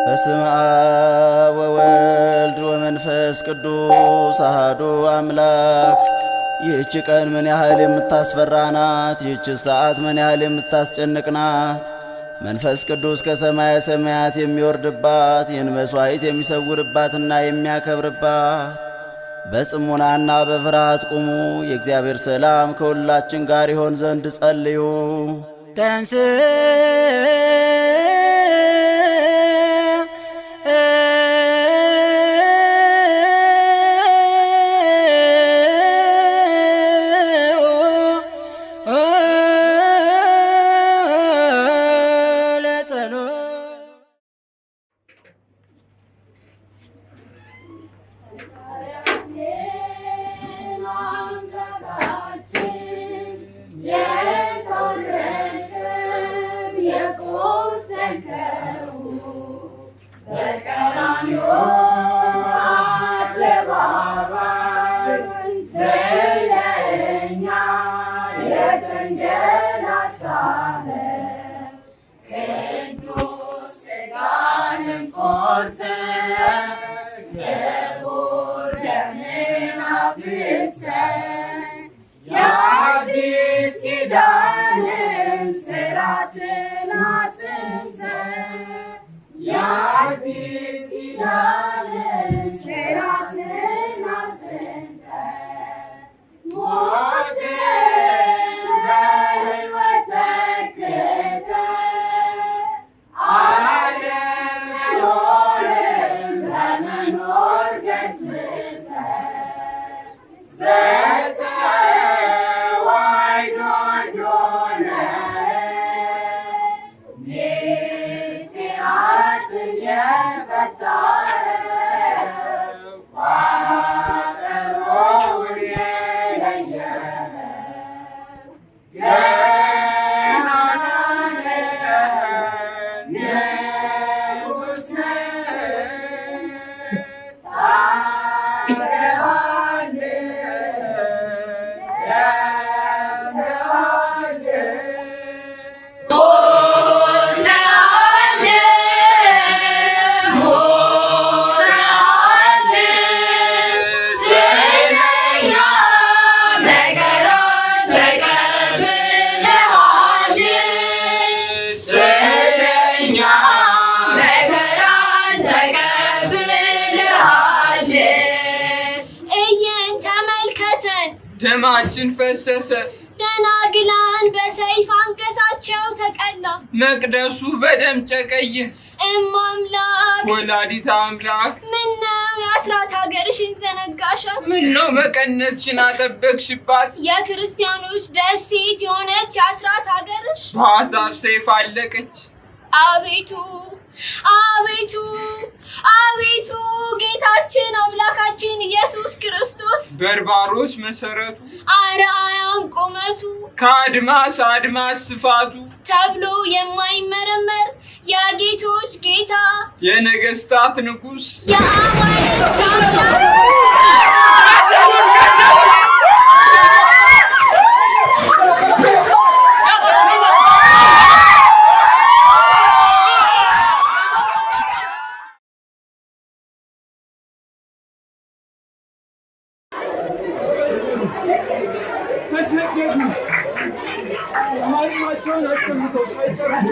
በስመ አብ ወወልድ ወመንፈስ ቅዱስ አሐዱ አምላክ። ይህች ቀን ምን ያህል የምታስፈራ ናት! ይህች ሰዓት ምን ያህል የምታስጨንቅ ናት! መንፈስ ቅዱስ ከሰማየ ሰማያት የሚወርድባት ይህን መሥዋዕት የሚሰውርባትና የሚያከብርባት። በጽሙናና በፍርሃት ቁሙ። የእግዚአብሔር ሰላም ከሁላችን ጋር ይሆን ዘንድ ጸልዩ። ተንሥእ የአዲስ ኪዳንን ሥርዓትን አጽንተ የአዲስ ኪዳንን ሥርዓትን አጽንተ ሞትን በሕይወት ተክተ ዓለም መኖርን በመኖር ገስጸ ደማችን ፈሰሰ፣ ደናግላን በሰይፍ አንገታቸው ተቀላ፣ መቅደሱ በደም ጨቀየ። እማምላክ ወላዲተ አምላክ ምነው የአስራት ሀገርሽን ዘነጋሻት? ምነው መቀነትሽን አጠበቅሽባት? የክርስቲያኖች ደሴት የሆነች የአስራት ሀገርሽ በአሕዛብ ሰይፍ አለቀች። አቤቱ አቤቱ አቤቱ ጌታችን አምላካችን ኢየሱስ ክርስቶስ በርባሮስ መሰረቱ አርአያም ቁመቱ ከአድማስ አድማስ ስፋቱ ተብሎ የማይመረመር የጌቶች ጌታ የነገስታት ንጉሥ የአማልክት ማለማቸውን አሰምተው ሳይጨርሱ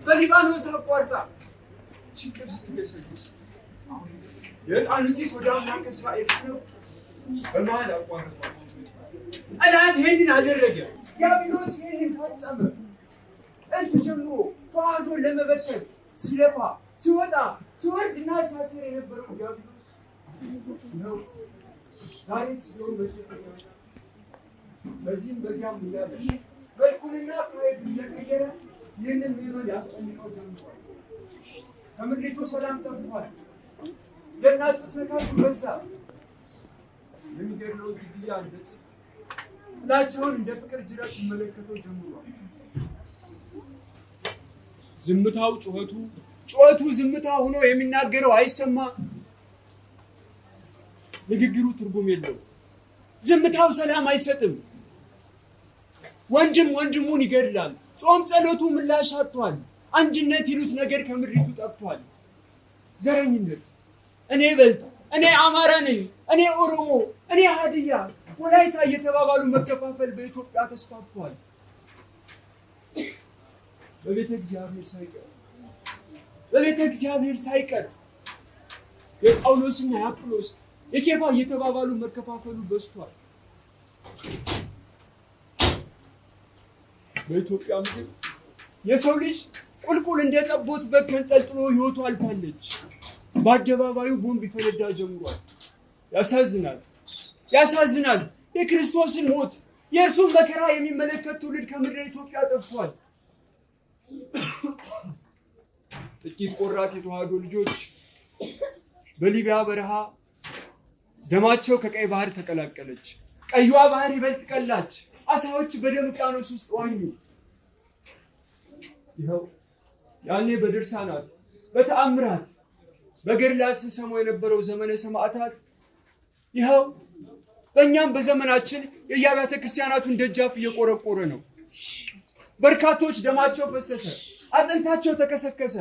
በሊባኖስ አቋርጣ ችግር ስትገሰግስ የዕጣን ጢስ ወደ አምላከ እስራኤል ነው በመሃል አቋረጠ። ጠላት ይሄንን አደረገ። ዲያብሎስ ይሄንን ፈጸመ። ጥንት ጀምሮ ተዋህዶን ለመበተን ሲለፋ ሲወጣ ሲወርድና ሲያስር የነበረው ዲያብሎስ ነው። ዛሬ ሲሆን በዚህም በዚያም እያለ መልኩንና አካሄዱን እየቀየረ ይህንን ምዕመን ያስጨንቀው ጀምሯል። ከምድሪቱ ሰላም ጠፍቷል። የእናት ጡት ነካሹ በዛ። የሚገድለው ግድያ እንደ ጽድቅ፣ ጥላቻውን እንደ ፍቅር ጅራት ሲመለከተው ጀምሯል። ዝምታው ጩኸቱ ዝምታ ሆኖ የሚናገረው አይሰማ። ንግግሩ ትርጉም የለው። ዝምታው ሰላም አይሰጥም። ወንድም ወንድሙን ይገድላል። ጾም ጸሎቱ ምላሽ አጥቷል። አንድነት ይሉት ነገር ከምድሪቱ ጠፍቷል። ዘረኝነት፣ እኔ በልጥ፣ እኔ አማራ ነኝ፣ እኔ ኦሮሞ፣ እኔ ሀዲያ፣ ወላይታ እየተባባሉ መከፋፈል በኢትዮጵያ ተስፋፍቷል። በቤተ እግዚአብሔር ሳይቀር የጳውሎስና የአጵሎስ የኬፋ እየተባባሉ መከፋፈሉ በዝቷል። በኢትዮጵያ ምድር የሰው ልጅ ቁልቁል እንደጠቦት በግ ተንጠልጥሎ ሕይወቱ አልፋለች። በአደባባዩ ቦምብ ይፈነዳ ጀምሯል። ያሳዝናል። የክርስቶስን ሞት የእርሱን መከራ የሚመለከት ትውልድ ከምድረ ኢትዮጵያ ጠፍቷል። ጥቂት ቆራጥ የተዋህዶ ልጆች በሊቢያ በረሃ ደማቸው ከቀይ ባህር ተቀላቀለች። ቀይዋ ባህር ይበልጥ ቀላች። አሳዎች በደም ውቅያኖስ ውስጥ ዋኙ። ይኸው ያኔ በድርሳናት በተአምራት በገድላት ስሰማው የነበረው ዘመነ ሰማዕታት ይኸው በእኛም በዘመናችን የየአብያተ ክርስቲያናቱን ደጃፍ እየቆረቆረ ነው። በርካቶች ደማቸው ፈሰሰ፣ አጥንታቸው ተከሰከሰ።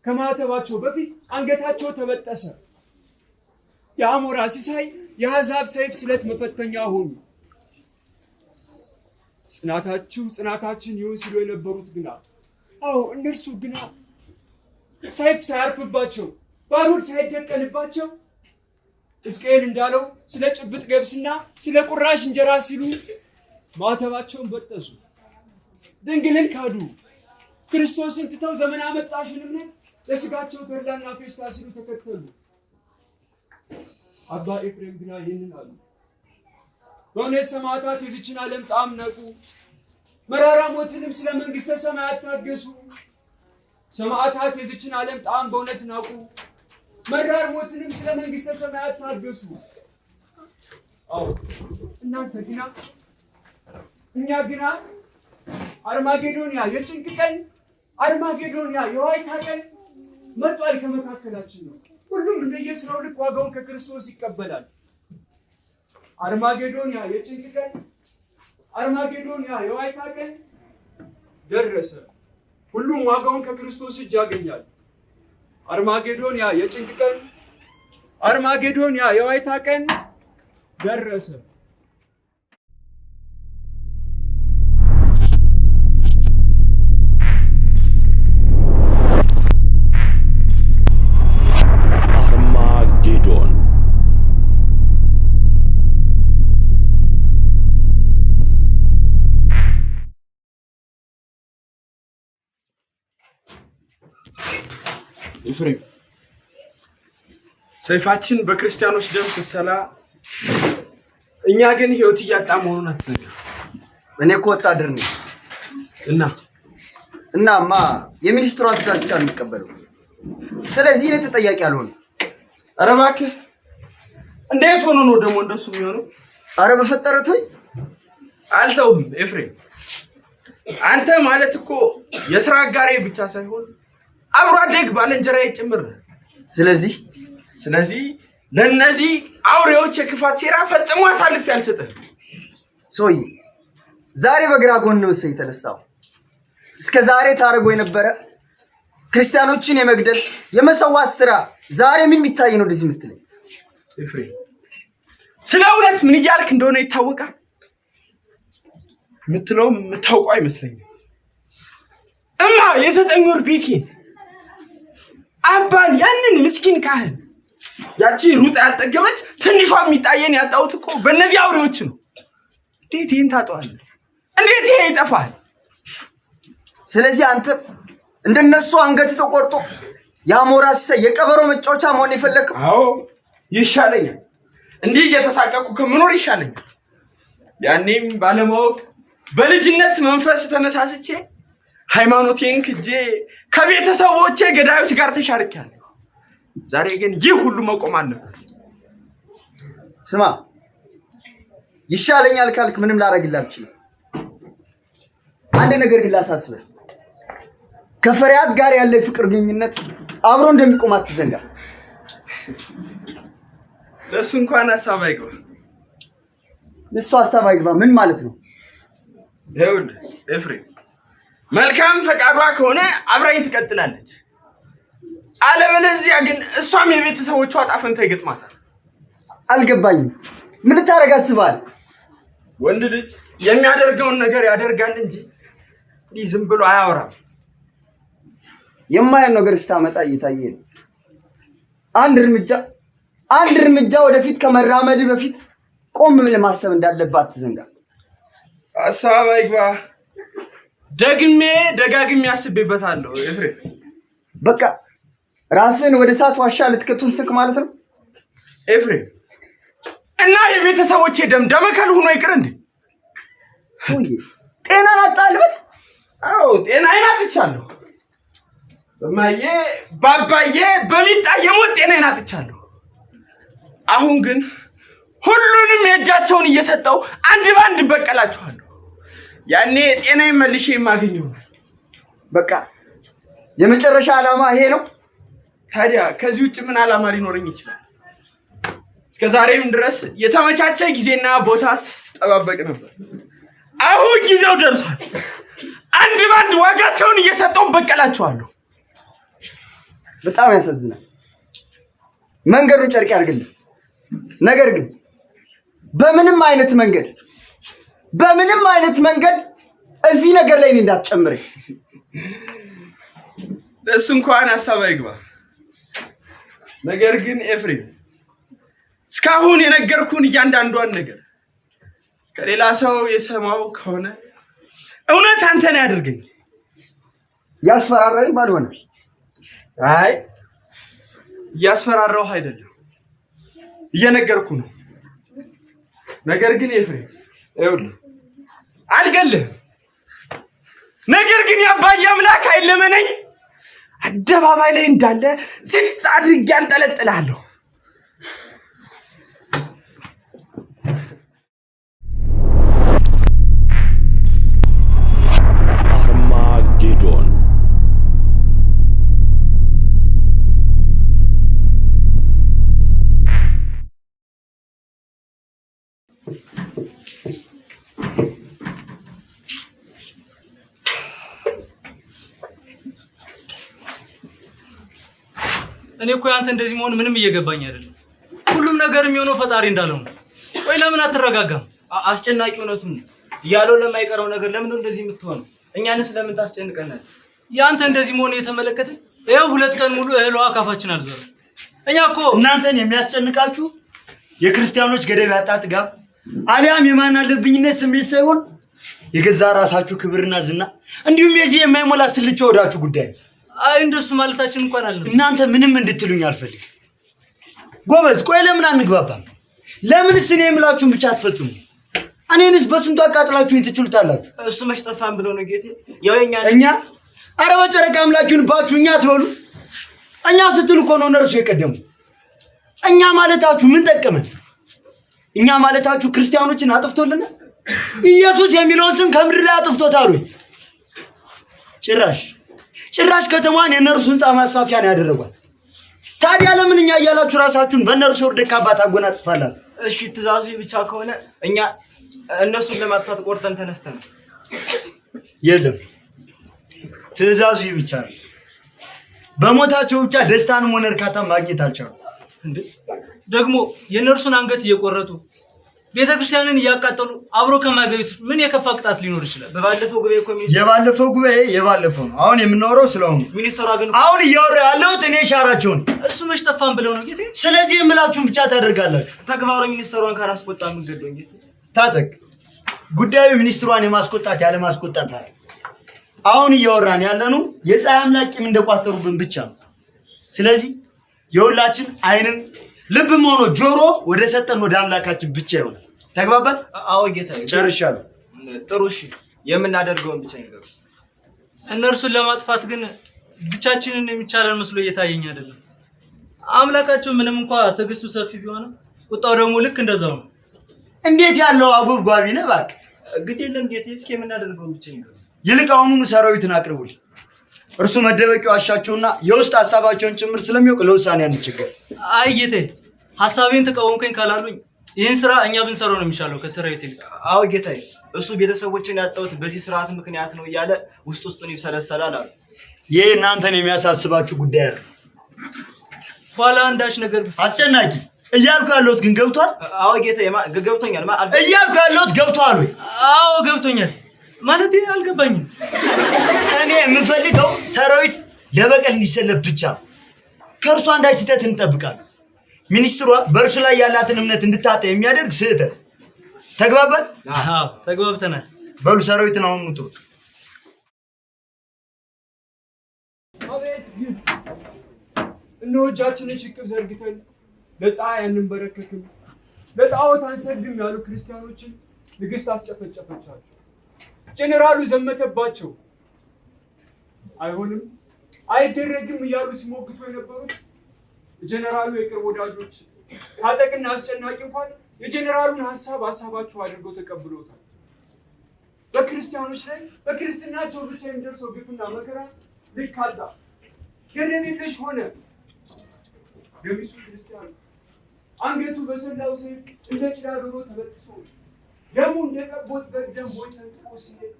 ከማዕተባቸው በፊት አንገታቸው ተበጠሰ። የአሞራ ሲሳይ የአሕዛብ ሰይፍ ስለት መፈተኛ ሆኑ። ጽናታችን ይሁን ሲሉ የነበሩት ግና እነርሱ ግና ሰይፍ ሳያርፍባቸው ባሩድ ሳይደቀንባቸው ሕዝቅኤል እንዳለው ስለ ጭብጥ ገብስና ስለ ቁራሽ እንጀራ ሲሉ ማዕተባቸውን በጠሱ። ድንግልን ካዱ። ክርስቶስን ትተው ዘመን አመጣሽን እምነት ለስጋቸው ተድላና ፌሽታ ሲሉ ተከተሉ። አባ ኤፍሬም ግና ይህንን አሉ። በእውነት ሰማዕታት የዚችን ዓለም ጣዕም ነቁ፣ መራራ ሞትንም ስለ መንግሥተ ሰማያት ታገሱ። ሰማዕታት የዚችን ዓለም ጣዕም በእውነት ናቁ፣ መራር ሞትንም ስለ መንግሥተ ሰማያት ታገሱ። እናንተ ግና እኛ ግና አርማጌዶንያ የጭንቅ ቀን፣ አርማጌዶንያ የዋይታ ቀን መጥቷል። ከመካከላችን ነው። ሁሉም እንደየስራው ልክ ዋጋውን ከክርስቶስ ይቀበላል። አርማጌዶንያ የጭንቅ ቀን፣ አርማጌዶንያ የዋይታ ቀን ደረሰ። ሁሉም ዋጋውን ከክርስቶስ እጅ ያገኛል። አርማጌዶንያ የጭንቅ ቀን፣ አርማጌዶንያ የዋይታ ቀን ደረሰ። ኤፍሬም ሰይፋችን በክርስቲያኖች ደም ተሰላ፣ እኛ ግን ህይወት እያጣ መሆኑን አትዘጋ። እኔ እኮ ወታደር ነኝ እናማ የሚኒስትሯን ትእዛዝ ብቻ ነው የሚቀበለው። ስለዚህ እኔ ተጠያቂ አልሆንም። ኧረ እባክህ እንዴት ሆኖ ነው ደግሞ እንደሱ የሚሆነው? ኧረ በፈጠረቶኝ አልተውም ኤፍሬም። አንተ ማለት እኮ የሥራ አጋሬ ብቻ ሳይሆን አብሮ አደግ ባልንጀራዬ ጭምር። ስለዚህ ለነዚህ አውሬዎች የክፋት ሴራ ፈጽሞ አሳልፌ አልሰጥህም። ሶይ ዛሬ በግራ ጎን ነው የተነሳው። እስከ ዛሬ ታረጎ የነበረ ክርስቲያኖችን የመግደል የመሰዋት ስራ ዛሬ ምን የሚታይ ነው እንደዚህ የምትለኝ? ኤፍሬም ስለ እውነት ምን እያልክ እንደሆነ ይታወቃል። የምትለውም የምታውቀው አይመስለኝም። እማ የ9 ወር ቤቴን አባን ያንን ምስኪን ካህን ያቺ ሩጣ ያልጠገበች ትንሿ የሚጣየን ያጣሁት እኮ በእነዚህ አውሬዎች ነው። እንዴት ይህን ታጠዋለህ? እንዴት ይሄ ይጠፋል? ስለዚህ አንተ እንደነሱ አንገት ተቆርጦ የአሞራ ሲሳይ የቀበሮ መጫወቻ መሆን የፈለግከው? አዎ ይሻለኛል። እንዲህ እየተሳቀቁ ከምኖር ይሻለኛል። ያኔም ባለማወቅ በልጅነት መንፈስ ተነሳስቼ ሃይማኖቴን ክጄ ከቤተሰቦቼ ገዳዮች ጋር ተሻርኬያለሁ። ዛሬ ግን ይህ ሁሉ መቆም አለበት። ስማ፣ ይሻለኛል ካልክ ምንም ላደርግልህ አልችልም። አንድ ነገር ግን ላሳስብህ፣ ከፈሪያት ጋር ያለ ፍቅር ግንኙነት አብሮ እንደሚቆም አትዘንጋ። ለሱ እንኳን ሐሳብ አይግባ። እሱ ሐሳብ አይግባ ምን ማለት ነው? ይኸውልህ ኤፍሬም፣ መልካም ፈቃዷ ከሆነ አብራኝ ትቀጥላለች። አለበለዚያ ግን እሷም የቤተሰቦቿ ዕጣ ፈንታ ይገጥማታል። አልገባኝም። ምን ልታደርግ አስበሃል? ወንድ ልጅ የሚያደርገውን ነገር ያደርጋል እንጂ እንዲህ ዝም ብሎ አያወራም። የማየው ነገር ስታመጣ እየታየ ነው። አንድ እርምጃ ወደፊት ከመራመድ በፊት ቆም ብለህ ማሰብ እንዳለባት አትዘንጋ። ሐሳብ አይግባ። ደጋግሜ አስቤበታለሁ ኤፍሬም። በቃ ራስን ወደ እሳት ዋሻ ልትከቱን ስክ ማለት ነው ኤፍሬም። እና የቤተሰቦቼ ደም ደመከል ሆኖ ይቅር እንዴ? ሰውዬ ጤናን አጣልበል። አዎ ጤናዬን አጥቻለሁ። በማዬ ባባዬ በሚጣዬ ሞት ጤናዬን አጥቻለሁ። አሁን ግን ሁሉንም የእጃቸውን እየሰጠው አንድ ባንድ በቀላችኋለሁ። ያኔ ጤናዬን መልሼ የማገኘው። በቃ የመጨረሻ ዓላማ ይሄ ነው። ታዲያ ከዚህ ውጭ ምን ዓላማ ሊኖረኝ ይችላል? እስከ ዛሬም ድረስ የተመቻቸ ጊዜና ቦታ ስጠባበቅ ነበር። አሁን ጊዜው ደርሷል። አንድ ባንድ ዋጋቸውን እየሰጠው በቀላችኋለሁ። በጣም ያሳዝናል። መንገዱን ጨርቅ ያድርግልህ። ነገር ግን በምንም አይነት መንገድ እዚህ ነገር ላይ እንዳትጨምረኝ። ለእሱ እንኳን ሐሳብ አይግባ። ነገር ግን ኤፍሬም እስካሁን የነገርኩን እያንዳንዷን ነገር ከሌላ ሰው የሰማው ከሆነ እውነት አንተን ያድርገኝ። ያስፈራራኝ ባልሆነ። አይ እያስፈራራሁ አይደለም፣ እየነገርኩ ነው። ነገር ግን ኤፍሬም ይኸውልህ አልገልህም። ነገር ግን የአባዬ አምላክ አይለመነኝ አደባባይ ላይ እንዳለ ዝቅ አድርጌ አንጠለጥልሃለሁ። አርማጌዶን እኔ እኮ ያንተ እንደዚህ መሆን ምንም እየገባኝ አይደለም። ሁሉም ነገር የሚሆነው ፈጣሪ እንዳለው ነው። ወይ ለምን አትረጋጋም? አስጨናቂ እውነቱን እያለው ለማይቀረው ነገር ለምን እንደዚህ የምትሆነው? እኛንስ ለምን ታስጨንቀናል? ያንተ እንደዚህ መሆን የተመለከተ ይኸው 2 ቀን ሙሉ እህል ውሃ ካፋችን አልዘራ። እኛ እኮ እናንተን የሚያስጨንቃችሁ የክርስቲያኖች ገደብ ያጣ ጥጋብ አሊያም የማን አለብኝነት ስሜት ሳይሆን የገዛ ራሳችሁ ክብርና ዝና እንዲሁም የዚህ የማይሞላ ስልቻ ወዳችሁ ጉዳይ። አይ እንደሱ ማለታችን እንኳን አለ። እናንተ ምንም እንድትሉኝ አልፈልግም። ጎበዝ ቆይ ለምን አንግባባም? ለምንስ እኔ የምላችሁን ብቻ አትፈጽሙ? እኔንስ በስንቱ አቃጥላችሁኝ ትችሉታላችሁ? እሱ መች ጠፋን ብሎ ነው ጌቴ። ያው እኛ አረ በጨረቃ አምላኪውን ባችሁ እኛ አትበሉ። እኛ ስትሉ እኮ ነው እነርሱ የቀደሙ። እኛ ማለታችሁ ምን ጠቀመን? እኛ ማለታችሁ ክርስቲያኖችን አጥፍቶልናል? ኢየሱስ የሚለውን ስም ከምድር ላይ አጥፍቶታል ወይ? ጭራሽ ከተማዋን የነርሱ ህንፃ ማስፋፊያ ነው ያደረጓል። ታዲያ ለምን እኛ እያላችሁ ራሳችሁን በእነርሱ ወርደ ካባት አጎናጽፋላችሁ? እሺ ትእዛዙ ብቻ ከሆነ እኛ እነሱን ለማጥፋት ቆርጠን ተነስተን። የለም ትእዛዙ ብቻ ነው። በሞታቸው ብቻ ደስታንም ሆነ እርካታን ማግኘት አልቻሉም። እንዴ ደግሞ የነርሱን አንገት እየቆረጡ ቤተክርስቲያንን እያቃጠሉ አብሮ ከማገኙት ምን የከፋ ቅጣት ሊኖር ይችላል? በባለፈው ጉባኤ እኮ የባለፈው ነው። አሁን የምናወራው ስለሆነ ሚኒስትሯ ግን አሁን እያወራ ያለሁት እኔ ሻራቸው ነው። እሱ መች ጠፋን ብለው ነው ጌቴ። ስለዚህ የምላችሁን ብቻ ታደርጋላችሁ። ተግባሩ ሚኒስትሯን ካላስቆጣ ምን ገዶኝ ጌቴ። ታጠቅ ጉዳዩ ሚኒስትሯን የማስቆጣት ያለ ማስቆጣት አይደል። አሁን እያወራን ያለነው የፀሐይ አምላክ ቂም እንደቋጠሩብን ብቻ ነው። ስለዚህ የሁላችን አይንም ልብም ሆኖ ጆሮ ወደ ሰጠን ወደ አምላካችን ብቻ ይሆናል። ተግባባን? አዎ ጌታዬ። ጨርሻለሁ። ጥሩ እሺ፣ የምናደርገውን ብቻ ይንገሩ። እነርሱን ለማጥፋት ግን ብቻችንን የሚቻለን መስሎ እየታየኝ አይደለም። አምላካቸው ምንም እንኳን ትዕግስቱ ሰፊ ቢሆንም ቁጣው ደግሞ ልክ እንደዛው ነው። እንዴት ያለው አጎብጓቢ ነህ እባክህ። ግድ የለም ጌታዬ፣ እስኪ የምናደርገውን ብቻ ይንገሩ። ይልቅ አሁኑኑ ሰራዊትን አቅርቡልኝ። እርሱ መደበቂያ ዋሻቸውና የውስጥ ሀሳባቸውን ጭምር ስለሚያውቅ ለውሳኔ አንቸገር። አይ ጌታዬ፣ ሐሳቤን ተቃወምከኝ ካላሉኝ ይህን ስራ እኛ ብንሰራው ነው የሚሻለው ከሰራዊት ይልቅ። አዎ ጌታዬ፣ እሱ ቤተሰቦችን ያጣሁት በዚህ ስርዓት ምክንያት ነው እያለ ውስጡን ይብሰለሰላል አሉ። ይህ እናንተን የሚያሳስባችሁ ጉዳይ አይደለም። ኋላ አንዳች ነገር አስጨናቂ እያልኩ ያለሁት ግን ገብቷል? አዎ ጌታዬ፣ ገብቶኛል። እያልኩ ያለሁት ገብቷል ወይ? አዎ ገብቶኛል። ማለት አልገባኝም። እኔ የምፈልገው ሰራዊት ለበቀል እንዲሰለፍ ብቻ ነው። ከእርሱ አንዳች ስህተት እንጠብቃለን። ሚኒስትሯ በእርሱ ላይ ያላትን እምነት እንድታጣ የሚያደርግ ስህተት። ተግባባን? አዎ ተግባብተናል። በሉ ሰራዊትን አሁን ውጡት። አቤት ግን እነሆ እጃችንን ሽቅብ ዘርግተን ለፀሐይ አንንበረከክም፣ ለጣዖት አንሰግድም ያሉ ክርስቲያኖችን ንግስት አስጨፈጨፈቻቸው። ጄኔራሉ ዘመተባቸው። አይሆንም አይደረግም እያሉ ሲሞግቱ የነበሩት የጄኔራሉ የቅርብ ወዳጆች ታጠቅና አስጨናቂ እንኳን የጄኔራሉን ሀሳባቸው አድርገው ተቀብለውታል። በክርስቲያኖች ላይ በክርስትናቸው ብቻ የሚደርሰው ግፍና መከራ ልክ አጣ፣ ገደብ የለሽ ሆነ። ገሚሱ ክርስቲያን አንገቱ በሰላው ሰይፍ እንደ ጭራ ዶሮ ተበጥሶ ደሙ እንደ ጠቦት በግ ደም ቦይ ሰንጥቆ ሲሄድ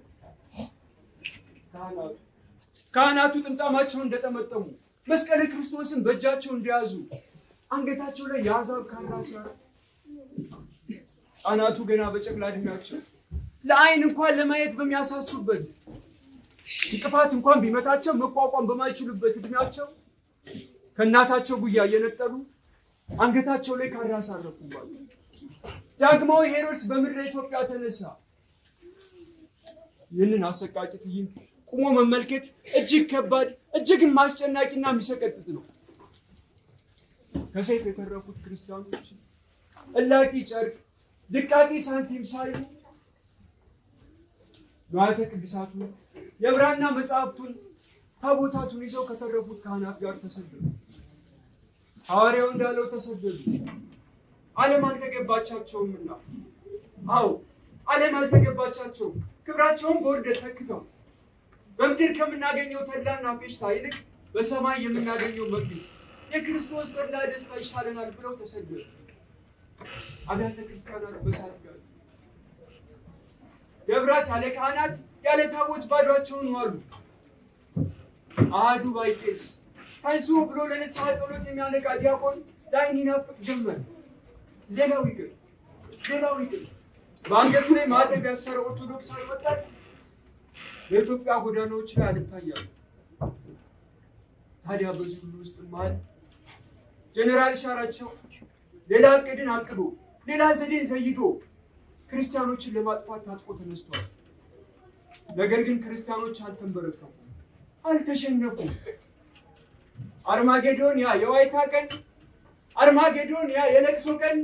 ካህናቱ ጥምጣማቸውን እንደጠመጠሙ መስቀለ ክርስቶስን በእጃቸው እንደያዙ አንገታቸው ላይ የአሕዛብ ካራ ሲያሩ፣ ሕፃናቱ ገና በጨቅላ ዕድሜያቸው ለዓይን እንኳን ለማየት በሚያሳሱበት እንቅፋት እንኳን ቢመታቸው መቋቋም በማይችሉበት ዕድሜያቸው ከእናታቸው ጉያ እየነጠሉ አንገታቸው ላይ ካራ አሳረፉባቸው። ዳግማዊ ሄሮድስ በምድረ ኢትዮጵያ ተነሳ። ይህንን አሰቃቂ ትዕይንት ቁሞ መመልከት እጅግ ከባድ እጅግም አስጨናቂና የሚሰቀጥጥ ነው። ከሰይፍ የተረፉት ክርስቲያኖች እላቂ ጨርቅ ድቃቂ ሳንቲም ሳይሉ ንዋያተ ቅድሳቱን የብራና መጽሐፍቱን ታቦታቱን ይዘው ከተረፉት ካህናት ጋር ተሰደዱ። ሐዋርያው እንዳለው ተሰደዱ። ዓለም አልተገባቻቸውምና። አዎ ዓለም አልተገባቻቸውም። ክብራቸውን በውርደት ተክተው በምድር ከምናገኘው ተድላና ፌሽታ ይልቅ በሰማይ የምናገኘው መንግስት የክርስቶስ ተድላ ደስታ ይሻለናል ብለው ተሰደዱ። አብያተ ክርስቲያናት በሳት ጋር ደብራት ያለ ካህናት ያለ ታቦት ባዷቸውን ዋሉ። አሐዱ ባይቄስ ተንሱ ብሎ ለንስሐ ጸሎት የሚያነቃ ዲያቆን ለዓይን ይናፍቅ ጀመር። ሌላው ይቅር በአንገቱ ላይ ማዕተብ ያሰረ ኦርቶዶክሳዊ ወጣት በኢትዮጵያ ጎዳናዎች ላይ አልታያሉ። ታዲያ በዚህ ሁሉ ውስጥ መሃል ጀነራል ሻራቸው ሌላ ዕቅድን አቅዶ ሌላ ዘዴን ዘይዶ ክርስቲያኖችን ለማጥፋት ታጥቆ ተነስቷል። ነገር ግን ክርስቲያኖች አልተንበረከኩም፣ አልተሸነፉም። አርማጌዶን ያ የዋይታ ቀን፣ አርማጌዶን ያ የለቅሶ ቀን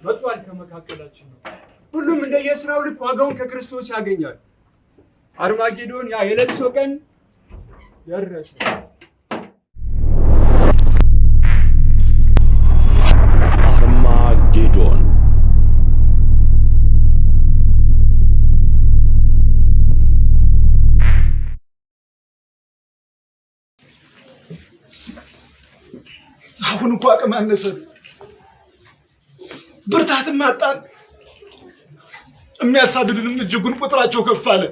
መጥቷል ከመካከላችን ነው። ሁሉም እንደየስራው ልክ ዋጋውን ከክርስቶስ ያገኛል። አርማጌዶን ያ የለቅሶ ቀን ደረሰ። አርማጌዶን አሁን እንኳ አቅም አነሰን፣ ብርታትም አጣን። የሚያሳድዱንም እጅጉን ቁጥራቸው ከፍ አለ።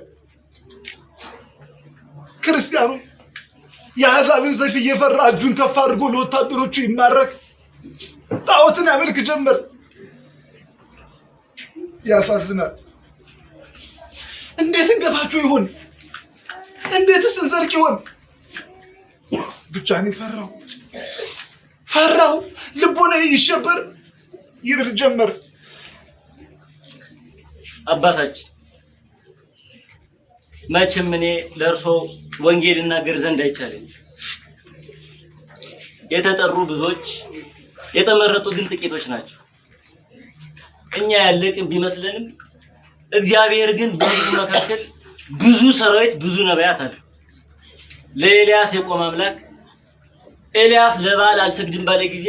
ክርስቲያኑ የአሕዛብን ሰይፍ እየፈራ እጁን ከፍ አድርጎ ለወታደሮቹ ይማረክ፣ ጣዖትን ያመልክ ጀመር። ያሳዝናል። እንዴት እንገፋችሁ ይሆን? እንዴትስ እንዘልቅ ይሆን? ብቻ እኔ ፈራሁ። ልቦናዬ ይሸበር ይርድ ጀመር። አባታችን መቼም እኔ ለእርሶ ወንጌል እናገር ዘንድ አይቻለኝ። የተጠሩ ብዙዎች የተመረጡ ግን ጥቂቶች ናቸው። እኛ ያለቅን ቢመስልንም እግዚአብሔር ግን በሕዝቡ መካከል ብዙ ሰራዊት ብዙ ነቢያት አሉ። ለኤልያስ የቆመ አምላክ ኤልያስ ለበዓል አልሰግድም ባለ ጊዜ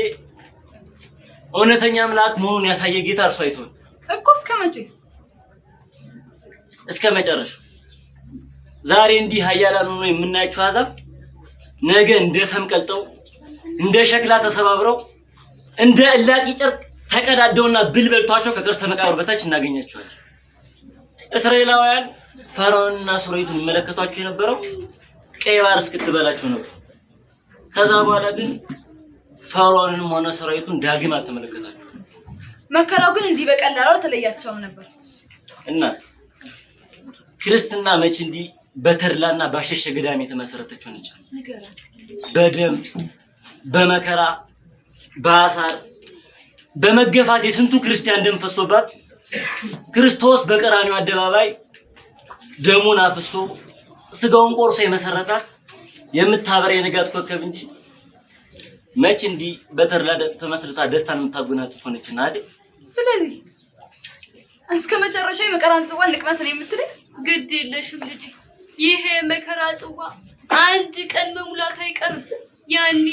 እውነተኛ አምላክ መሆኑን ያሳየ ጌታ እርሱ አይቶን እኮ እስከመቼ? እስከ መጨረሻው። ዛሬ እንዲህ ኃያላን ሆኖ የምናያቸው አሕዛብ ነገ እንደ ሰም ቀልጠው እንደ ሸክላ ተሰባብረው እንደ እላቂ ጨርቅ ተቀዳደውና ብልበልቷቸው ከከርሰ መቃብር በታች እናገኛቸዋለን። እስራኤላውያን ፈርዖንና ሰራዊቱን ይመለከቷቸው የነበረው ቀይ ባህር እስክትበላቸው ነበር። ከዛ በኋላ ግን ፈርዖንንም ሆነ ሰራዊቱን ዳግም አልተመለከታቸው። መከራው ግን እንዲህ በቀላሉ አልተለያቸውም ነበር። እናስ ክርስትና መቼ እንዲህ በተድላና ባሸሸ ገዳም የተመሰረተች ሆነች? በደም በመከራ በአሳር በመገፋት የስንቱ ክርስቲያን ደም ፈሶባት ክርስቶስ በቀራንዮ አደባባይ ደሙን አፍሶ ስጋውን ቆርሶ የመሰረታት የምታበራ የንጋት ኮከብ እንጂ መቼ እንዲህ በተድላ ተመስርታ ደስታን የምታጎናጽፍ ሆነችና አይደል? ስለዚህ እስከ መጨረሻ የመከራን ጽዋ ልቅመስ የምትለኝ? ግድ የለሽም ልጄ፣ ይሄ መከራ ጽዋ አንድ ቀን መሙላቱ አይቀርም። ያኔ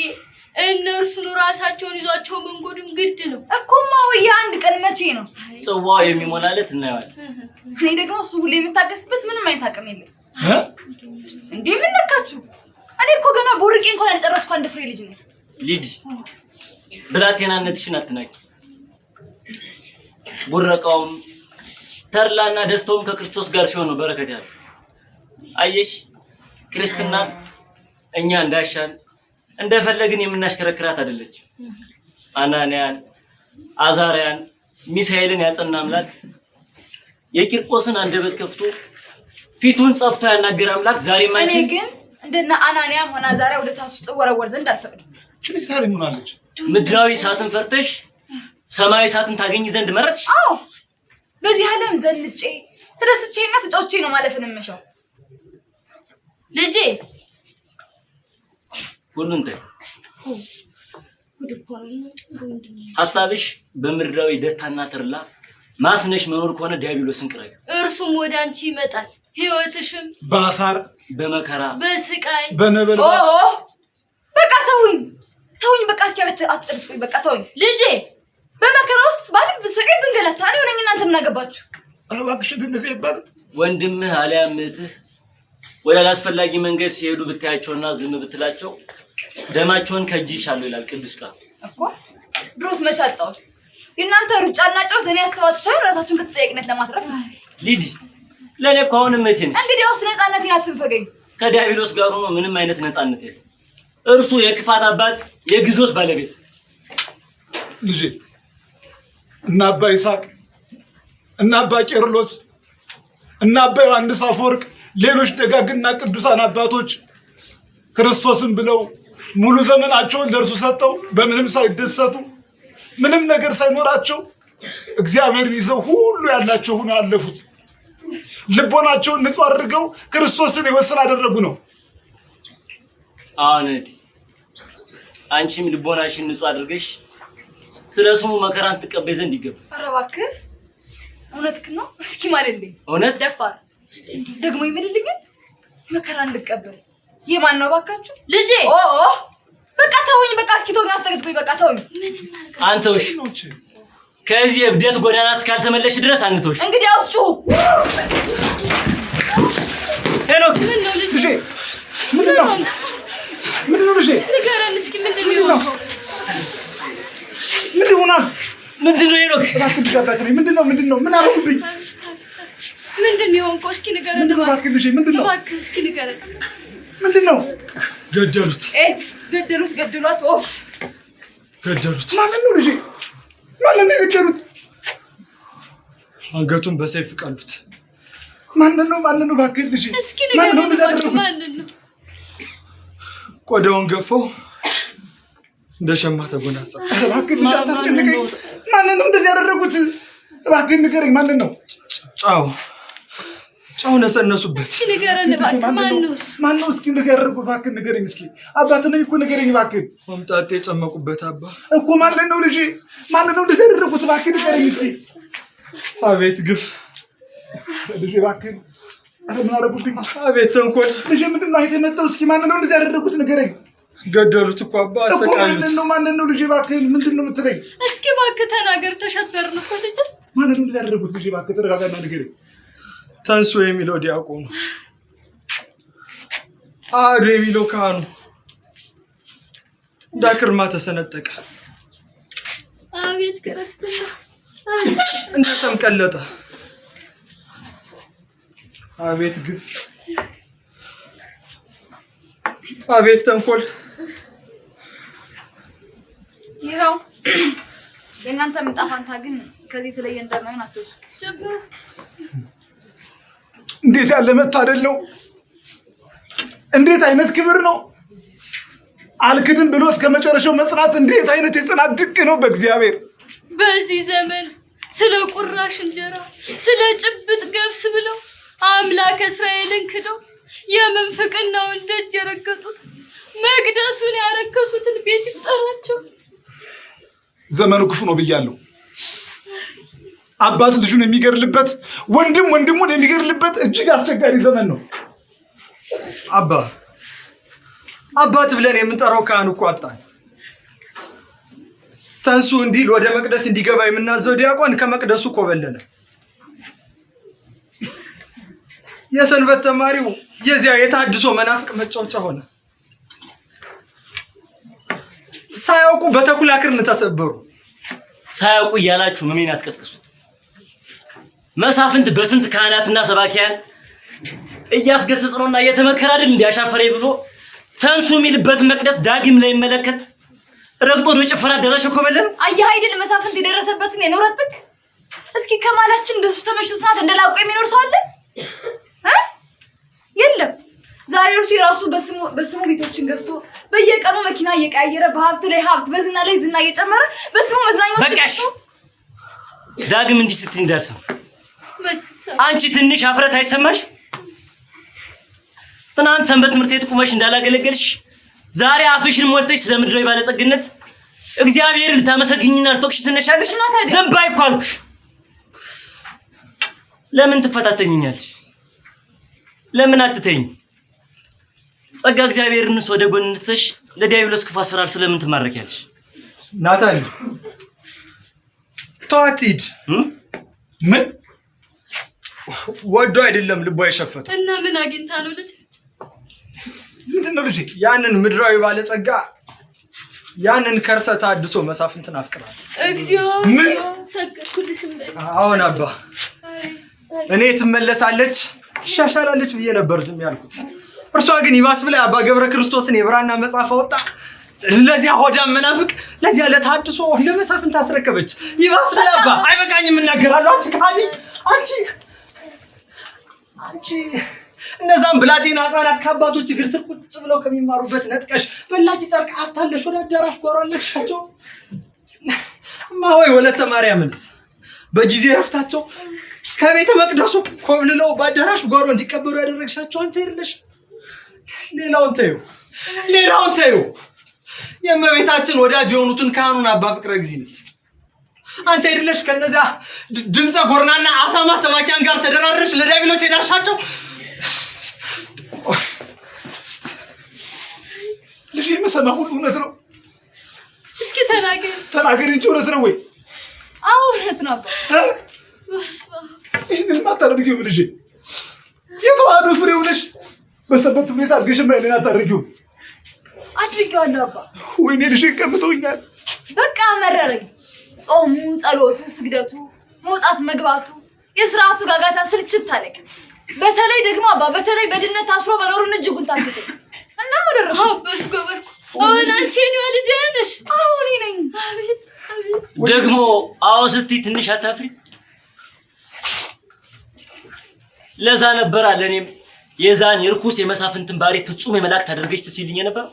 እነርሱን ራሳቸውን ይዟቸው መንጎድም ግድ ነው እኮማ። ወይ አንድ ቀን መቼ ነው ጽዋው የሚሞላለት? እናየዋለን። እኔ ደግሞ እሱ ሁሌ የምታገስበት ምንም አይነት አቅም የለም። እንዴ ምን ነካችሁ? እኔ እኮ ገና ቦርቄ እንኳን ያልጨረስኩ አንድ ፍሬ ልጅ ነኝ። ሊዲ ብላቴናነትሽን አትናቂ። ቡረቃውም ተድላና ደስታውም ከክርስቶስ ጋር ሲሆን ነው በረከት ያለው። አየሽ ክርስትና እኛ እንዳሻን እንደፈለግን የምናሽከረክራት አይደለች። አናንያን አዛርያን ሚሳኤልን ያጸና አምላክ የቂርቆስን አንደበት ከፍቶ ፊቱን ጸፍቶ ያናገረ አምላክ ዛሬም አንቺ እኔ ግን እንደና አናንያም ሆነ አዛርያ ወደ እሳት ውስጥ ወረወር ዘንድ አልፈቅድም። ዛሬ ምን አለች? ምድራዊ እሳትን ፈርተሽ ሰማያዊ እሳትን ታገኝ ዘንድ መረጥሽ? አዎ በዚህ ዓለም ዘንጬ ተደስቼና ተጫውቼ ነው ማለፍን የምሻው። ልጄ ሁሉን ተይ። ሐሳብሽ በምድራዊ ደስታና ተድላ ማስነሽ መኖር ከሆነ ዲያብሎስን ቅረቢ። እርሱም ወደ አንቺ ይመጣል። ሕይወትሽም በአሳር በመከራ በስቃይ በነበልባል በቃ ተውኝ በቃ እስኪ አትጨብጭቁኝ። በቃ ተውኝ ልጄ። በመከራ ውስጥ ባልም ብሰቃይ ብንገላታ እኔ ሆነኝ እናንተ ምን አገባችሁ? ኧረ እባክሽ እንደዚህ ይባል። ወንድምህ አልያም እህትህ ወደ አላስፈላጊ መንገድ ሲሄዱ ብታያቸውና ዝም ብትላቸው ደማቸውን ከእጅሻለሁ ይላል ቅዱስ ቃል እኮ። ድሮስ መች አጣሁት? የእናንተ ሩጫና ጨዋታ እኔ ያስባችሁ ሳይሆን ራሳችሁን ከተጠያቂነት ለማትረፍ። ሊዲ ለኔ እኮ አሁን እህቴ ነሽ። እንግዲያውስ ነፃነቴን አትንፈገኝ። ከዲያብሎስ ጋር ሆኖ ምንም አይነት ነፃነት የለም። እርሱ የክፋት አባት የግዞት ባለቤት። ልጄ እና አባ ይስሐቅ እና አባ ቄርሎስ እና አባ ዮሐንስ አፈወርቅ ሌሎች ደጋግና ቅዱሳን አባቶች ክርስቶስን ብለው ሙሉ ዘመናቸውን ለእርሱ ሰጠው በምንም ሳይደሰቱ ምንም ነገር ሳይኖራቸው እግዚአብሔርን ይዘው ሁሉ ያላቸው ሆነው ያለፉት ልቦናቸውን ንጹህ አድርገው ክርስቶስን የወሰን አደረጉ ነው። አሁን አንቺም ልቦናሽን ንጹህ አድርገሽ ስለ ስሙ መከራን ትቀበይ ዘንድ ይገባል። ኧረ እባክህ እውነትህን ነው። እስኪ ማለልኝ። እውነት ደፋር ደግሞ ይምልልኛል መከራን ልቀበል። የማን ነው እባካችሁ? ልጄ በቃ ተውኝ። በቃ እስኪ ተውኝ፣ አፍጠግጥኩኝ። በቃ ተውኝ። አንተውሽ ከዚህ እብደት ጎዳና እስካልተመለሽ ድረስ አንተውሽ። እንግዲህ አውስጩ ሄኖክ ምን ነው ልጄ? ምንድነው ልጄ? ንገረን እስኪ ምንድነው? ምንድን ሆናል? ምንድነው ሄኖክ? እባክህ ልጅ አባት ነኝ። ምንድነው ምን አልሆንብኝ? ምንድነው የሆንከው? እስኪ ንገረን እባክህ ልጄ። ምንድነው? እባክህ እስኪ ንገረን። ምንድነው? ገደሉት። ገደሏት። ኦፍ ገደሉት። ማንን ነው ልጄ? ማንን ነው የገደሉት? አንገቱን በሰይፍ ቀሉት። ማንን ነው? እባክህ ልጄ እስኪ ንገረን። ማንን ነው? ቆዳውን ገፈው እንደ ሸማ ተጎናጸፈ። እባክህ ልጄ አታስጨንቀኝ። ማንን ነው እንደዚህ ያደረጉት? እባክህ ንገረኝ። ማንን ነው? ጨው ነሰነሱበት። እስኪ ንገረን እባክህ፣ ማን ነው? እስኪ ንገረኝ እባክህ፣ ንገረኝ እስኪ። አባት ነኝ እኮ ንገረኝ እባክህ። ሆምጣጤ የጨመቁበት አባ እኮ ማን ነው ልጄ? ማን ነው እንደዚህ ያደረጉት? እባክህ ንገረኝ እስኪ። አቤት ግፍ ልጄ እባክህ። አረ ምን አደረጉብኝ? አቤት ተንኮል ልጄ። ምንድን ነው የተመጣው? እስኪ ማን ነው እንደዚህ ያደረጉት? ንገረኝ። ገደሉት እኮ አባ፣ አሰቃዩት። ማን ነው ልጄ? እባክህ ምንድን ነው የምትለኝ? እስኪ እባክህ ተናገር፣ ተሸበርን እኮ ልጄ። ማን ነው እንደዚህ ያደረጉት? ልጄ እባክህ ተረጋጋና ንገረኝ። ተንሱ የሚለው ዲያቆኑ፣ አሐዱ የሚለው ካህኑ፣ ዳክርማ ተሰነጠቀ። አቤት ክርስትና! እንደ ሰም ቀለጠ። አቤት ግፍ! አቤት ተንኮል! ይኸው የእናንተ ምጣፋንታ ግን ከዚህ የተለየ እንደማይሆን አትዙ። ጀበራት እንዴት ያለ መታደል ነው! እንዴት አይነት ክብር ነው! አልክድም ብሎ እስከ መጨረሻው መጽናት እንዴት አይነት የጽናት ድንቅ ነው! በእግዚአብሔር በዚህ ዘመን ስለ ቁራሽ እንጀራ ስለ ጭብጥ ገብስ ብለው አምላክ እስራኤልን ክደው የምንፍቅናውን ደጅ የረገጡት መቅደሱን ያረከሱትን ቤት ይጠራቸው። ዘመኑ ክፉ ነው ብያለሁ። አባት ልጁን የሚገርልበት፣ ወንድም ወንድሙን የሚገርልበት እጅግ አስቸጋሪ ዘመን ነው። አባት ብለን የምንጠራው ካህን እኮ አጣን። ተንሱ እንዲል ወደ መቅደስ እንዲገባ የምናዘው ዲያቆን ከመቅደሱ ኮበለለ። የሰንበት ተማሪው የዚያ የታድሶ መናፍቅ መጫወቻ ሆነ። ሳያውቁ በተኩላ ክርን ተሰበሩ። ሳያውቁ እያላችሁ መሜን አትቀስቅሱት። መሳፍንት በስንት ካህናትና ሰባኪያን እያስገሰጽ ነውና እየተመከረ አይደል እንዲያሻፈረ ብሎ ተንሱ የሚልበት መቅደስ ዳግም ላይ መለከት ረግጦ ወደ ጭፈራ አዳራሽ ኮበለለ። አየህ አይደል መሳፍንት የደረሰበትን የኖረጥክ። እስኪ ከማላችን እንደሱ ተመችቶናት እንደላውቀው የሚኖር ሰው አለ? የለም። ዛሬ እርሱ የራሱ በስሙ ቤቶችን ገዝቶ በየቀኑ መኪና እየቀያየረ በሀብት ላይ ሀብት በዝና ላይ ዝና እየጨመረ በስሙ መዝናኛዎች በቃሽ። ዳግም እንዲህ ስትይ እንዳልሰማ። አንቺ ትንሽ አፍረት አይሰማሽ? ትናንት ሰንበት ትምህርት ቤት ቁመሽ እንዳላገለገልሽ ዛሬ አፍሽን ሞልተሽ ስለምድራዊ ባለጸግነት እግዚአብሔርን ልታመሰግኝና ልትወቅሽ ትነሻለሽ። ዘንባይ እኮ አልኩሽ። ለምን ትፈታተኝኛለሽ? ለምን አትተኝ? ጸጋ እግዚአብሔርንስ ወደ ጎን እንትሽ ለዲያብሎስ ክፉ አሰራር ስለምን ትማረኪያለሽ? ናታን ተዋትድ ምን ወዶ አይደለም ልቧ የሸፈተው። እና ምን አግኝታ ነው ልጅ? ምንድን ነው ልጅ? ያንን ምድራዊ ባለጸጋ ያንን ከርሰ ታድሶ መሳፍንትን አፍቅራለሁ። እግዚኦ ሰገድኩልሽም በይ። አሁን አባ እኔ ትመለሳለች ትሻሻላለች ብዬ ነበር ዝም ያልኩት። እርሷ ግን ይባስ ብላ አባ ገብረ ክርስቶስን የብራና መጽሐፍ አወጣ። ለዚያ ሆዳም መናፍቅ ለዚያ ለታድሶ ለመሳፍንት አስረከበች። ይባስ ብላ አባ አይበቃኝም እናገራለሁ። አንቺ እነዛም ብላቴና ህፃናት ከአባቶች እግር ስር ቁጭ ብለው ከሚማሩበት ነጥቀሽ በላቂ ጨርቅ አታለሽ ወደ አዳራሽ ጓሮ አለቅሻቸው። እማሆይ ወለተ ማርያምንስ በጊዜ ረፍታቸው ከቤተ መቅደሱ ኮብልለው በአዳራሽ ጓሮ እንዲቀበሉ ያደረግሻቸው አንቺ አይደለሽ? ሌላውን ተይው። የእመቤታችን ወዳጅ የሆኑትን ካህኑን አባ ፍቅረ እግዚእንስ አንቺ አይደለሽ ከነዚያ ድምፀ ጎርናና አሳማ ሰባኪያን ጋር ተደራረሽ ለዲያብሎስ የዳርሻቸው? ልጅ የምሰማ ሁሉ እውነት ነው? እስኪ ተናገር እንጂ እውነት ነው ወይ? አዎ እውነት ነው አባ። ይህንን አታደርጊውም ልጄ። የተዋህዶ ፍሬ ሆነሽ በሰንበት ትምህርት ቤት አድርገሽማ ይሄንን አታደርጊውም። አድርጌዋለሁ አባ። ወይኔ ልጄ ቀምቶኛል። በቃ መረረኝ። ጾሙ፣ ጸሎቱ፣ ስግደቱ፣ መውጣት መግባቱ፣ የስርዓቱ ጋጋታ ስልችት አለኝ። በተለይ ደግሞ አባ በተለይ በድነት ታስሮ መኖሩን እጅጉን ታክተኝ እና ወደረኩ። አባስ ጎበርኩ። አሁን አንቺ ነው ልጅ ነሽ? አዎ እኔ ነኝ። አቤት ደግሞ አዎ ስትይ ትንሽ አታፍሪ? ለዛ ነበር ለኔም የዛን የርኩስ የመሳፍንትን ባሪ ፍጹም የመላእክት አድርገሽ ትስይልኝ ነበር።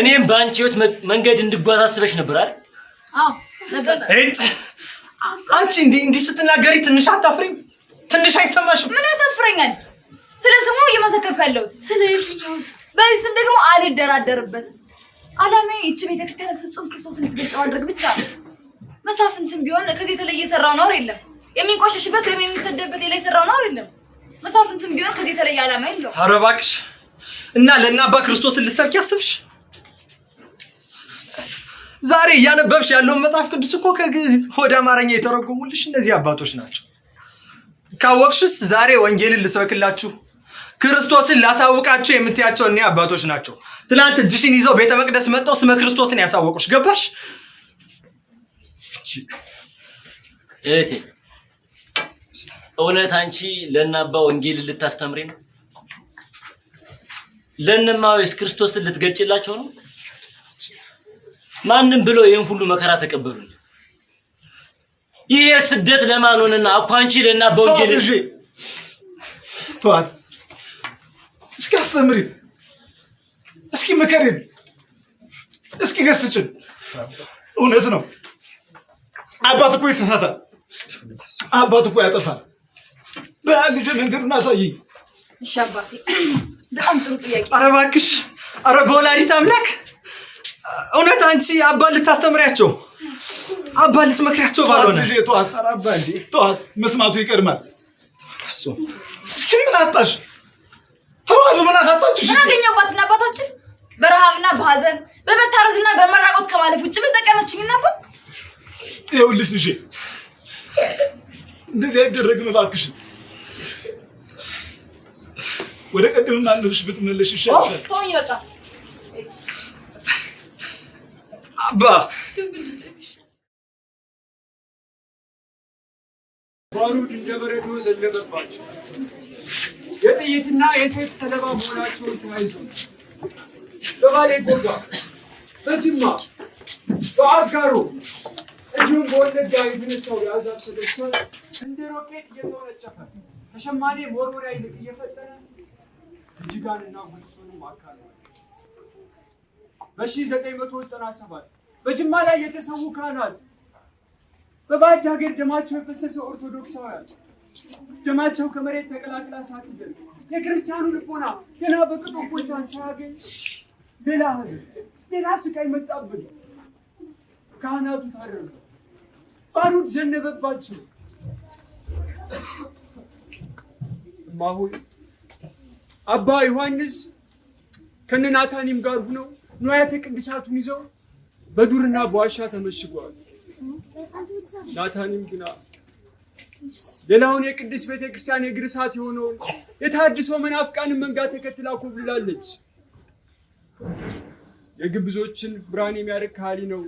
እኔም በአንቺ ህይወት መንገድ እንድጓዝ አስበሽ ነበር አይደል? አዎ ነበር። አንቺ እንዲህ ስትናገሪ ትንሽ አታፍሪም? ትንሽ አይሰማሽም? ምን ያሳፍረኛል? ስለ ስሙ እየመሰከርኩ ያለሁት። ስለ ኢየሱስ በዚህ ስም ደግሞ አልደራደርበትም። ዓላማዬ ይህች ቤተክርስቲያን ፍጹም ክርስቶስን ልትገልጽ ማድረግ ብቻ ነው። መሳፍንትም ቢሆን ከዚህ የተለየ የሰራው ነውር የለም። የሚቆሸሽበት ወይም የሚሰደብበት ሌላ የሰራው ነውር የለም። መሳፍንትም ቢሆን ከዚህ የተለየ ዓላማ የለውም። ኧረ እባክሽ እና ለእነ አባ ክርስቶስን ልትሰብኪ አስብሽ? ዛሬ እያነበብሽ ያለውን መጽሐፍ ቅዱስ እኮ ከግዕዝ ወደ አማርኛ የተረጎሙልሽ እነዚህ አባቶች ናቸው። ካወቅሽስ ዛሬ ወንጌልን ልሰብክላችሁ ክርስቶስን ላሳውቃቸው የምትያቸው እኔ አባቶች ናቸው። ትናንት እጅሽን ይዘው ቤተ መቅደስ መጥተው ስመ ክርስቶስን ያሳወቁሽ። ገባሽ? እህቴ እውነት አንቺ ለእናባ ወንጌልን ልታስተምሪ ነው? ለእነማዊስ ክርስቶስን ልትገልጭላቸው ነው? ማንም ብሎ ይህን ሁሉ መከራ ተቀበሉኝ። ይሄ ስደት ለማን ሆነና እኮ አንቺ ለእናባ ወንጌልን ተዋት። እስኪ አስተምሪ፣ እስኪ ምከሪን፣ እስኪ ገስጭን። እውነት ነው አባት እኮ ይሳሳታል፣ አባት እኮ ያጠፋል። በልጅ መንገዱን አሳይኝ። እሺ አባቴ፣ በጣም ጥሩ ጥያቄ። ኧረ እባክሽ፣ ኧረ በወላዲተ አምላክ እውነት አንቺ አባ ልታስተምሪያቸው አባ ልትመክሪያቸው ባልሆነ ተዋት። መስማቱ ይቀድማል። እስኪ ምን አጣሽ? ተዋት። ምን አሳጣችሽ? ምን አገኘሁባትና አባታችን በረሃብና በሐዘን በመታረዝና በመራቆት ከማለፍ ውጭ ምን ጠቀመችኝና? ይኸውልሽ ልጄ እንደዚህ አይደረግም እባክሽ። ወደ ቀደም ማለፍሽ ብትመለሽ ይሻልሻል። ተወኝ በቃ። አባ ባሩድ እንደ በረዶ ዘለበባቸው። የጥይትና የሰይፍ ሰለባ መሆናቸውን ተያይዞ በባሌ ጎጋ፣ በጅማ፣ በአጋሮ እንዲሁም በወለጋ የተነሳው የአሕዛብ ስብስብ እንደ ሮኬት እየተወነጨፈ ከሸማኔ መወርወሪያ ይልቅ እየፈጠነ እጅጋንና ጉልሶንም አካሏል። በ1997 በጅማ ላይ የተሰዉ ካህናት፣ በባዕድ ሀገር ደማቸው የፈሰሰ ኦርቶዶክሳውያን ደማቸው ከመሬት ተቀላቅላ ሳትደርቅ የክርስቲያኑ ልቦና ገና በቅጡ እፎይታን ሳያገኝ ሌላ ሐዘን፣ ሌላ ስቃይ መጣብን። ካህናቱ ታረዱ፣ ባሩድ ዘነበባቸው። እማሆይ አባ ዮሐንስ ከነናታኒም ጋር ሆነው ንዋያተ ቅድሳቱን ይዘው በዱርና በዋሻ ተመሽገዋል። ናታኒም ግና ሌላውን የቅድስት ቤተክርስቲያን የእግር እሳት የሆነውን የታድሶ መናፍቃንን መንጋ ተከትላ ኮብልላለች። የግብዞችን ብርሃን የሚያርቅ ካህሊ ነው፣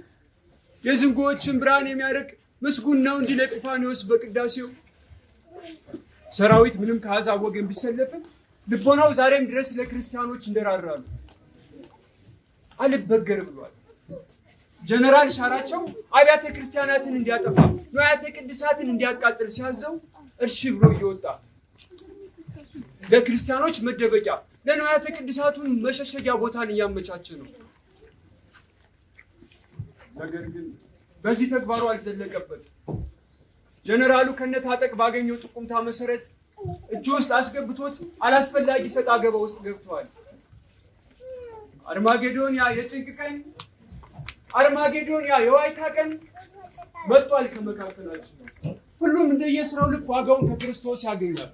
የዝንጎዎችን ብርሃን የሚያርቅ ምስጉን ነው እንዲል ኤጲፋንዮስ በቅዳሴው። ሰራዊት ምንም ከአሕዛብ ወገን ቢሰለፍም ልቦናው ዛሬም ድረስ ለክርስቲያኖች እንደራራሉ። አልበገር ብሏል። ጀነራል ሻራቸው አብያተ ክርስቲያናትን እንዲያጠፋ ንዋያተ ቅድሳትን እንዲያቃጥል ሲያዘው እርሺ ብሎ እየወጣ ለክርስቲያኖች መደበቂያ ለንዋያተ ቅድሳቱን መሸሸጊያ ቦታን እያመቻቸ ነው። ነገር ግን በዚህ ተግባሩ አልዘለቀበት። ጀነራሉ ከነታጠቅ ባገኘው ጥቁምታ መሰረት እጁ ውስጥ አስገብቶት አላስፈላጊ ሰጣ ገባ ውስጥ ገብቷል። አርማጌዶንያ የጭንቅ ቀን፣ አርማጌዶንያ የዋይታ ቀን መጥቷል ከመካከላችን። ሁሉም እንደየስራው ልክ ዋጋውን ከክርስቶስ ያገኛል።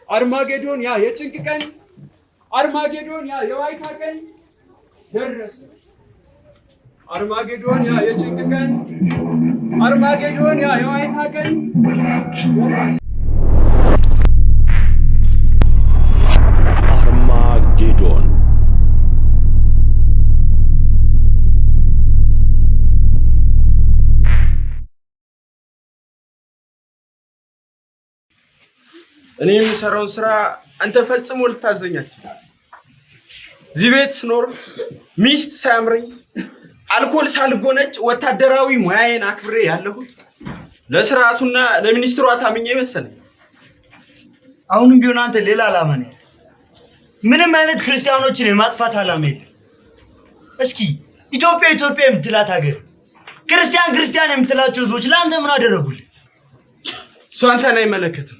አርማጌዶንያ የጭንቅ ቀን፣ አርማጌዶንያ የዋይታ ቀን ደረሰ። አርማጌዶንያ የጭንቅ ቀን፣ አርማጌዶንያ የዋይታ ቀን ደረሰ። አርማጌዶን እኔ የምሰራውን ስራ አንተ ፈጽሞ ልታዘኛት። እዚህ ቤት ስኖር ሚስት ሳያምረኝ አልኮል ሳልጎነጭ ወታደራዊ ሙያዬን አክብሬ ያለሁት ለስርዓቱና ለሚኒስትሯ ታምኜ መሰለኝ። አሁንም ቢሆን አንተ ሌላ ዓላማ ነው። ምንም አይነት ክርስቲያኖችን የማጥፋት ዓላማ የለም። እስኪ ኢትዮጵያ ኢትዮጵያ የምትላት ሀገር ክርስቲያን ክርስቲያን የምትላቸው ህዝቦች ለአንተ ምን አደረጉልህ? እሱ አንተን አይመለከትም።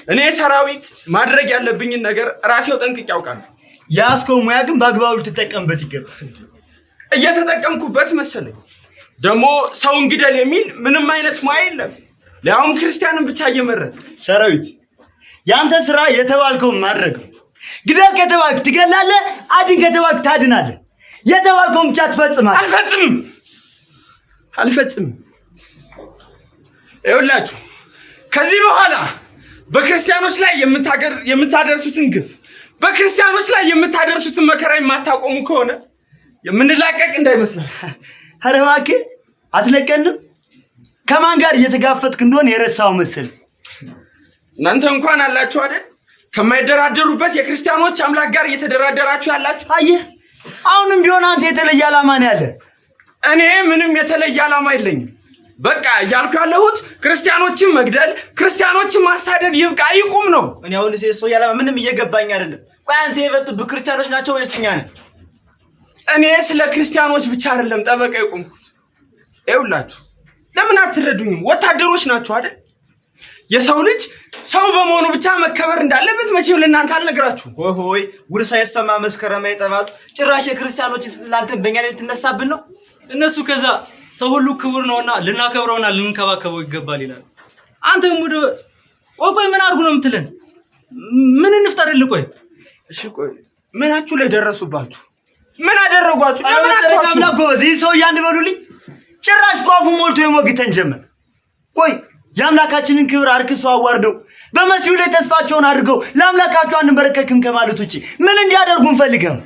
እኔ ሰራዊት ማድረግ ያለብኝን ነገር ራሴው ጠንቅቄ ያውቃለሁ። ያስከው ሙያ ግን በአግባቡ ልትጠቀምበት ይገባል። እየተጠቀምኩበት መሰለኝ። ደግሞ ሰውን ግደል የሚል ምንም አይነት ሙያ የለም። ለያውም ክርስቲያንን ብቻ እየመረጥ ሰራዊት ያንተ ስራ የተባልከውን ማድረግ ነው። ግደል ከተባልክ ትገላለህ፣ አድን ከተባልክ ታድናለህ። የተባልከውን ብቻ ትፈጽማለህ። አልፈጽምም። ይኸውላችሁ ከዚህ በኋላ በክርስቲያኖች ላይ የምታደርሱትን ግፍ፣ በክርስቲያኖች ላይ የምታደርሱትን መከራ የማታቆሙ ከሆነ የምንላቀቅ እንዳይመስላችሁ። ኧረ እባክህ አትለቀንም። ከማን ጋር እየተጋፈጥክ እንደሆነ የረሳው መሰል። እናንተ እንኳን አላችሁ አይደል? ከማይደራደሩበት የክርስቲያኖች አምላክ ጋር እየተደራደራችሁ ያላችሁ። አየህ፣ አሁንም ቢሆን አንተ የተለየ ዓላማ ነው ያለ። እኔ ምንም የተለየ ዓላማ የለኝም። በቃ እያልኩ ያለሁት ክርስቲያኖችን መግደል፣ ክርስቲያኖችን ማሳደድ ይብቃ፣ ይቁም ነው። እኔ አሁን ሰው ዓላማ ምንም እየገባኝ አይደለም። ቆይ አንተ የበልጡብህ ክርስቲያኖች ናቸው ወይስ እኛ ነን? እኔ ስለ ክርስቲያኖች ብቻ አይደለም ጠበቃ የቆምኩት። ይኸውላችሁ ለምን አትረዱኝም? ወታደሮች ናችሁ አይደል? የሰው ልጅ ሰው በመሆኑ ብቻ መከበር እንዳለበት መቼም ለእናንተ አልነግራችሁም። ሆይ ውርሳ የሰማ መስከረም አይጠባል። ጭራሽ የክርስቲያኖች ስላንተ በእኛ ላይ ልትነሳብን ነው። እነሱ ከዛ ሰው ሁሉ ክቡር ነውና ልናከብረውና ልንከባከበው ይገባል ይላል። አንተም ወደ ቆይ ምን አድርጉ ነው የምትለን? ምን እንፍጠርልህ? ቆይ እሺ ቆይ ምናችሁ ላይ ደረሱባችሁ? ምን አደረጓችሁ? ለምን አትወጣም? ጎበዝ ይህ ሰው ያን በሉልኝ። ጭራሽ ቋፉ ሞልቶ የሞግተን ጀመር። ቆይ የአምላካችንን ክብር አርክሰው አዋርደው በመሲሁ ላይ ተስፋቸውን አድርገው ለአምላካቸው አንበረከክም ከማለት ውጪ ምን እንዲያደርጉ እንፈልገው?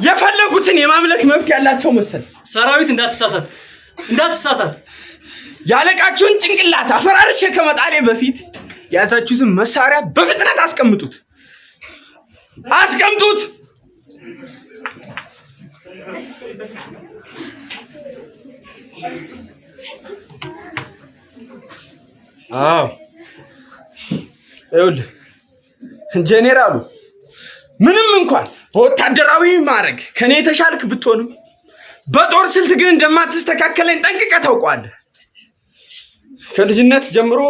የፈለጉትን የማምለክ መብት ያላቸው መሰል። ሰራዊት እንዳትሳሳት ያለቃችሁን ጭንቅላት አፈራርሼ ከመጣሌ በፊት የያዛችሁትን መሳሪያ በፍጥነት አስቀምጡት። አዎ ይኸውልህ ጄኔራሉ ምንም እንኳን በወታደራዊ ማዕረግ ከኔ የተሻልክ ብትሆንም በጦር ስልት ግን እንደማትስተካከለኝ ጠንቅቀህ ታውቀዋለህ። ከልጅነት ጀምሮ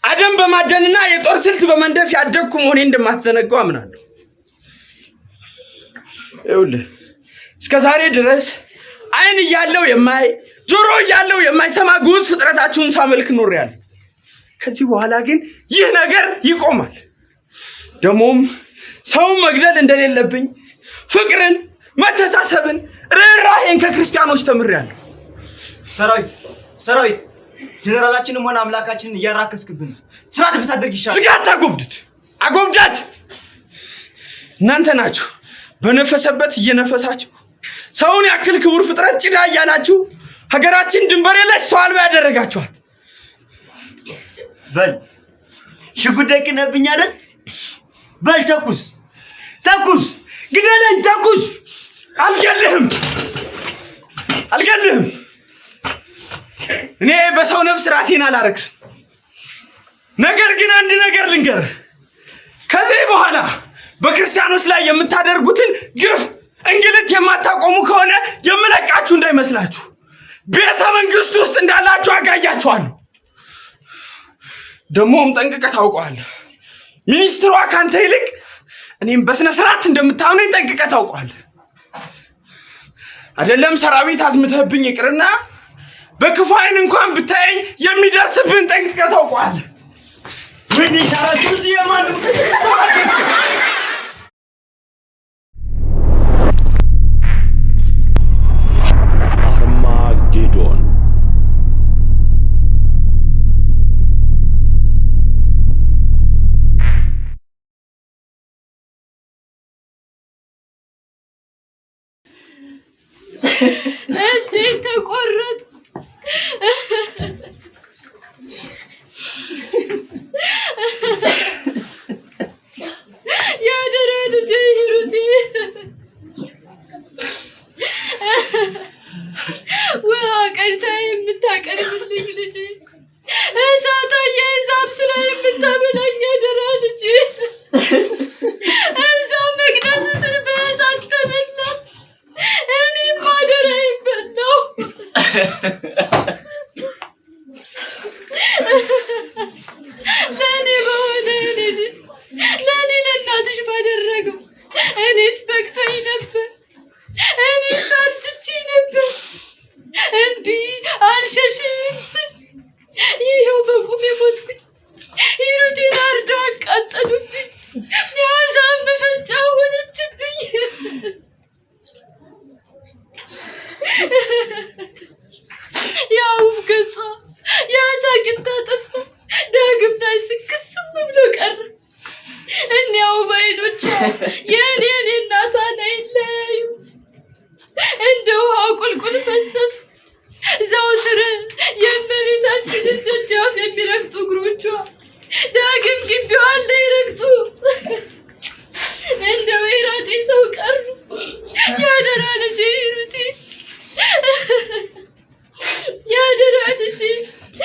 አደም በማደንና የጦር ስልት በመንደፍ ያደግኩ መሆኔን እንደማትዘነጋው አምናለሁ። ይኸውልህ እስከ ዛሬ ድረስ አይን እያለው የማይ ጆሮ እያለው የማይሰማ ግዑዝ ፍጥረታችሁን ሳመልክ ኖሬያለሁ። ከዚህ በኋላ ግን ይህ ነገር ይቆማል። ደግሞም ሰውን መግደል እንደሌለብኝ ፍቅርን፣ መተሳሰብን፣ ርህራሄን ከክርስቲያኖች ተምሬያለሁ። ሰራዊት ጀነራላችንም ሆነ አምላካችንን እያራከስክብን ስርዓት ብታደርግ ይሻላል። ዝጋት! አጎብዳጅ እናንተ ናችሁ። በነፈሰበት እየነፈሳችሁ ሰውን ያክል ክቡር ፍጥረት ጭዳ እያላችሁ ሀገራችን ድንበር የለሽ ሰው አልባ ያደረጋችኋት። በል ሽጉጥ ደቅነህብኝ አይደል? በል ተኩስ፣ ግደለኝ፣ ተኩስ። አልገልህም። እኔ በሰው ነፍስ ራሴን አላረክስም። ነገር ግን አንድ ነገር ልንገርህ። ከዚህ በኋላ በክርስቲያኖች ላይ የምታደርጉትን ግፍ፣ እንግልት የማታቆሙ ከሆነ የምለቃችሁ እንዳይመስላችሁ። ቤተ መንግስት ውስጥ እንዳላችሁ አጋያችኋለሁ። ደግሞም ጠንቅቀህ ታውቀዋለህ። ሚኒስትሯ ካንተ ይልቅ እኔም በስነ ስርዓት እንደምታምነኝ ጠንቅቀህ ታውቀዋለህ። አይደለም ሰራዊት አዝምተህብኝ ይቅርና በክፉ አይን እንኳን ብታየኝ የሚደርስብን ጠንቅቀህ ታውቀዋለህ። ምን ይሻላችሁ? የማን አርማጌዶን እጄን ተቆረጥኩ። ያደራ ልጄ ሂሩቴ ውሃ ቀድታ የምታቀርብልኝ ልጄ፣ እሳት አያይዛም ስላ የምታበላኝ ያደራ ልጄ፣ እዛ መቅደሱ ስር በእሳት ተበላች፣ እኔም አደራ ይበላው። ናቸው። የኔን እናቷን አይለዩ እንደ ውሃ ቁልቁል ፈሰሱ። ዘውትር የእመቤታችንን ደጃፍ የሚረግጡ እግሮቿ ዳግም ግቢዋን ላይ ረግጡ እንደ ወይራ ጤሰው ቀሩ። ያደራ ልጄ ሂሩቴ፣ ያደራ ልጄ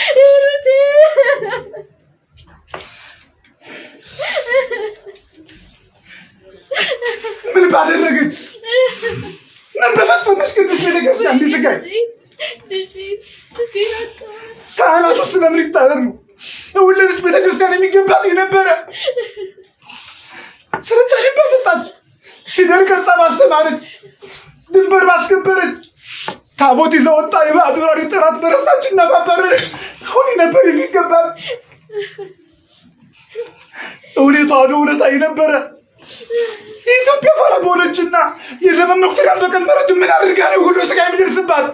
ሂሩቴ። ምን ባደረገች? ምን በፈጸመች ቅዱስ ቤተክርስቲያን እንዲትጋይ ካህናቱ ስለምን ይታረሩ? ለሁለዚህ ቤተክርስቲያን የሚገባት የነበረ ስልጣኔ በመጣት ፊደል ቀርጻ ባስተማረች፣ ድንበር ባስከበረች፣ ታቦት ይዛ ወጣ የባዕድ ወራሪ ጠላት በረታችና ባባረረች አሁን ነበር የሚገባት። እውነቷ እውነታ የነበረ የኢትዮጵያ ፋራ በሆነችና የዘመን መቁጠሪያን በቀመረች ምን አድርጋ ነው ሁሉ ስጋ የሚደርስባት?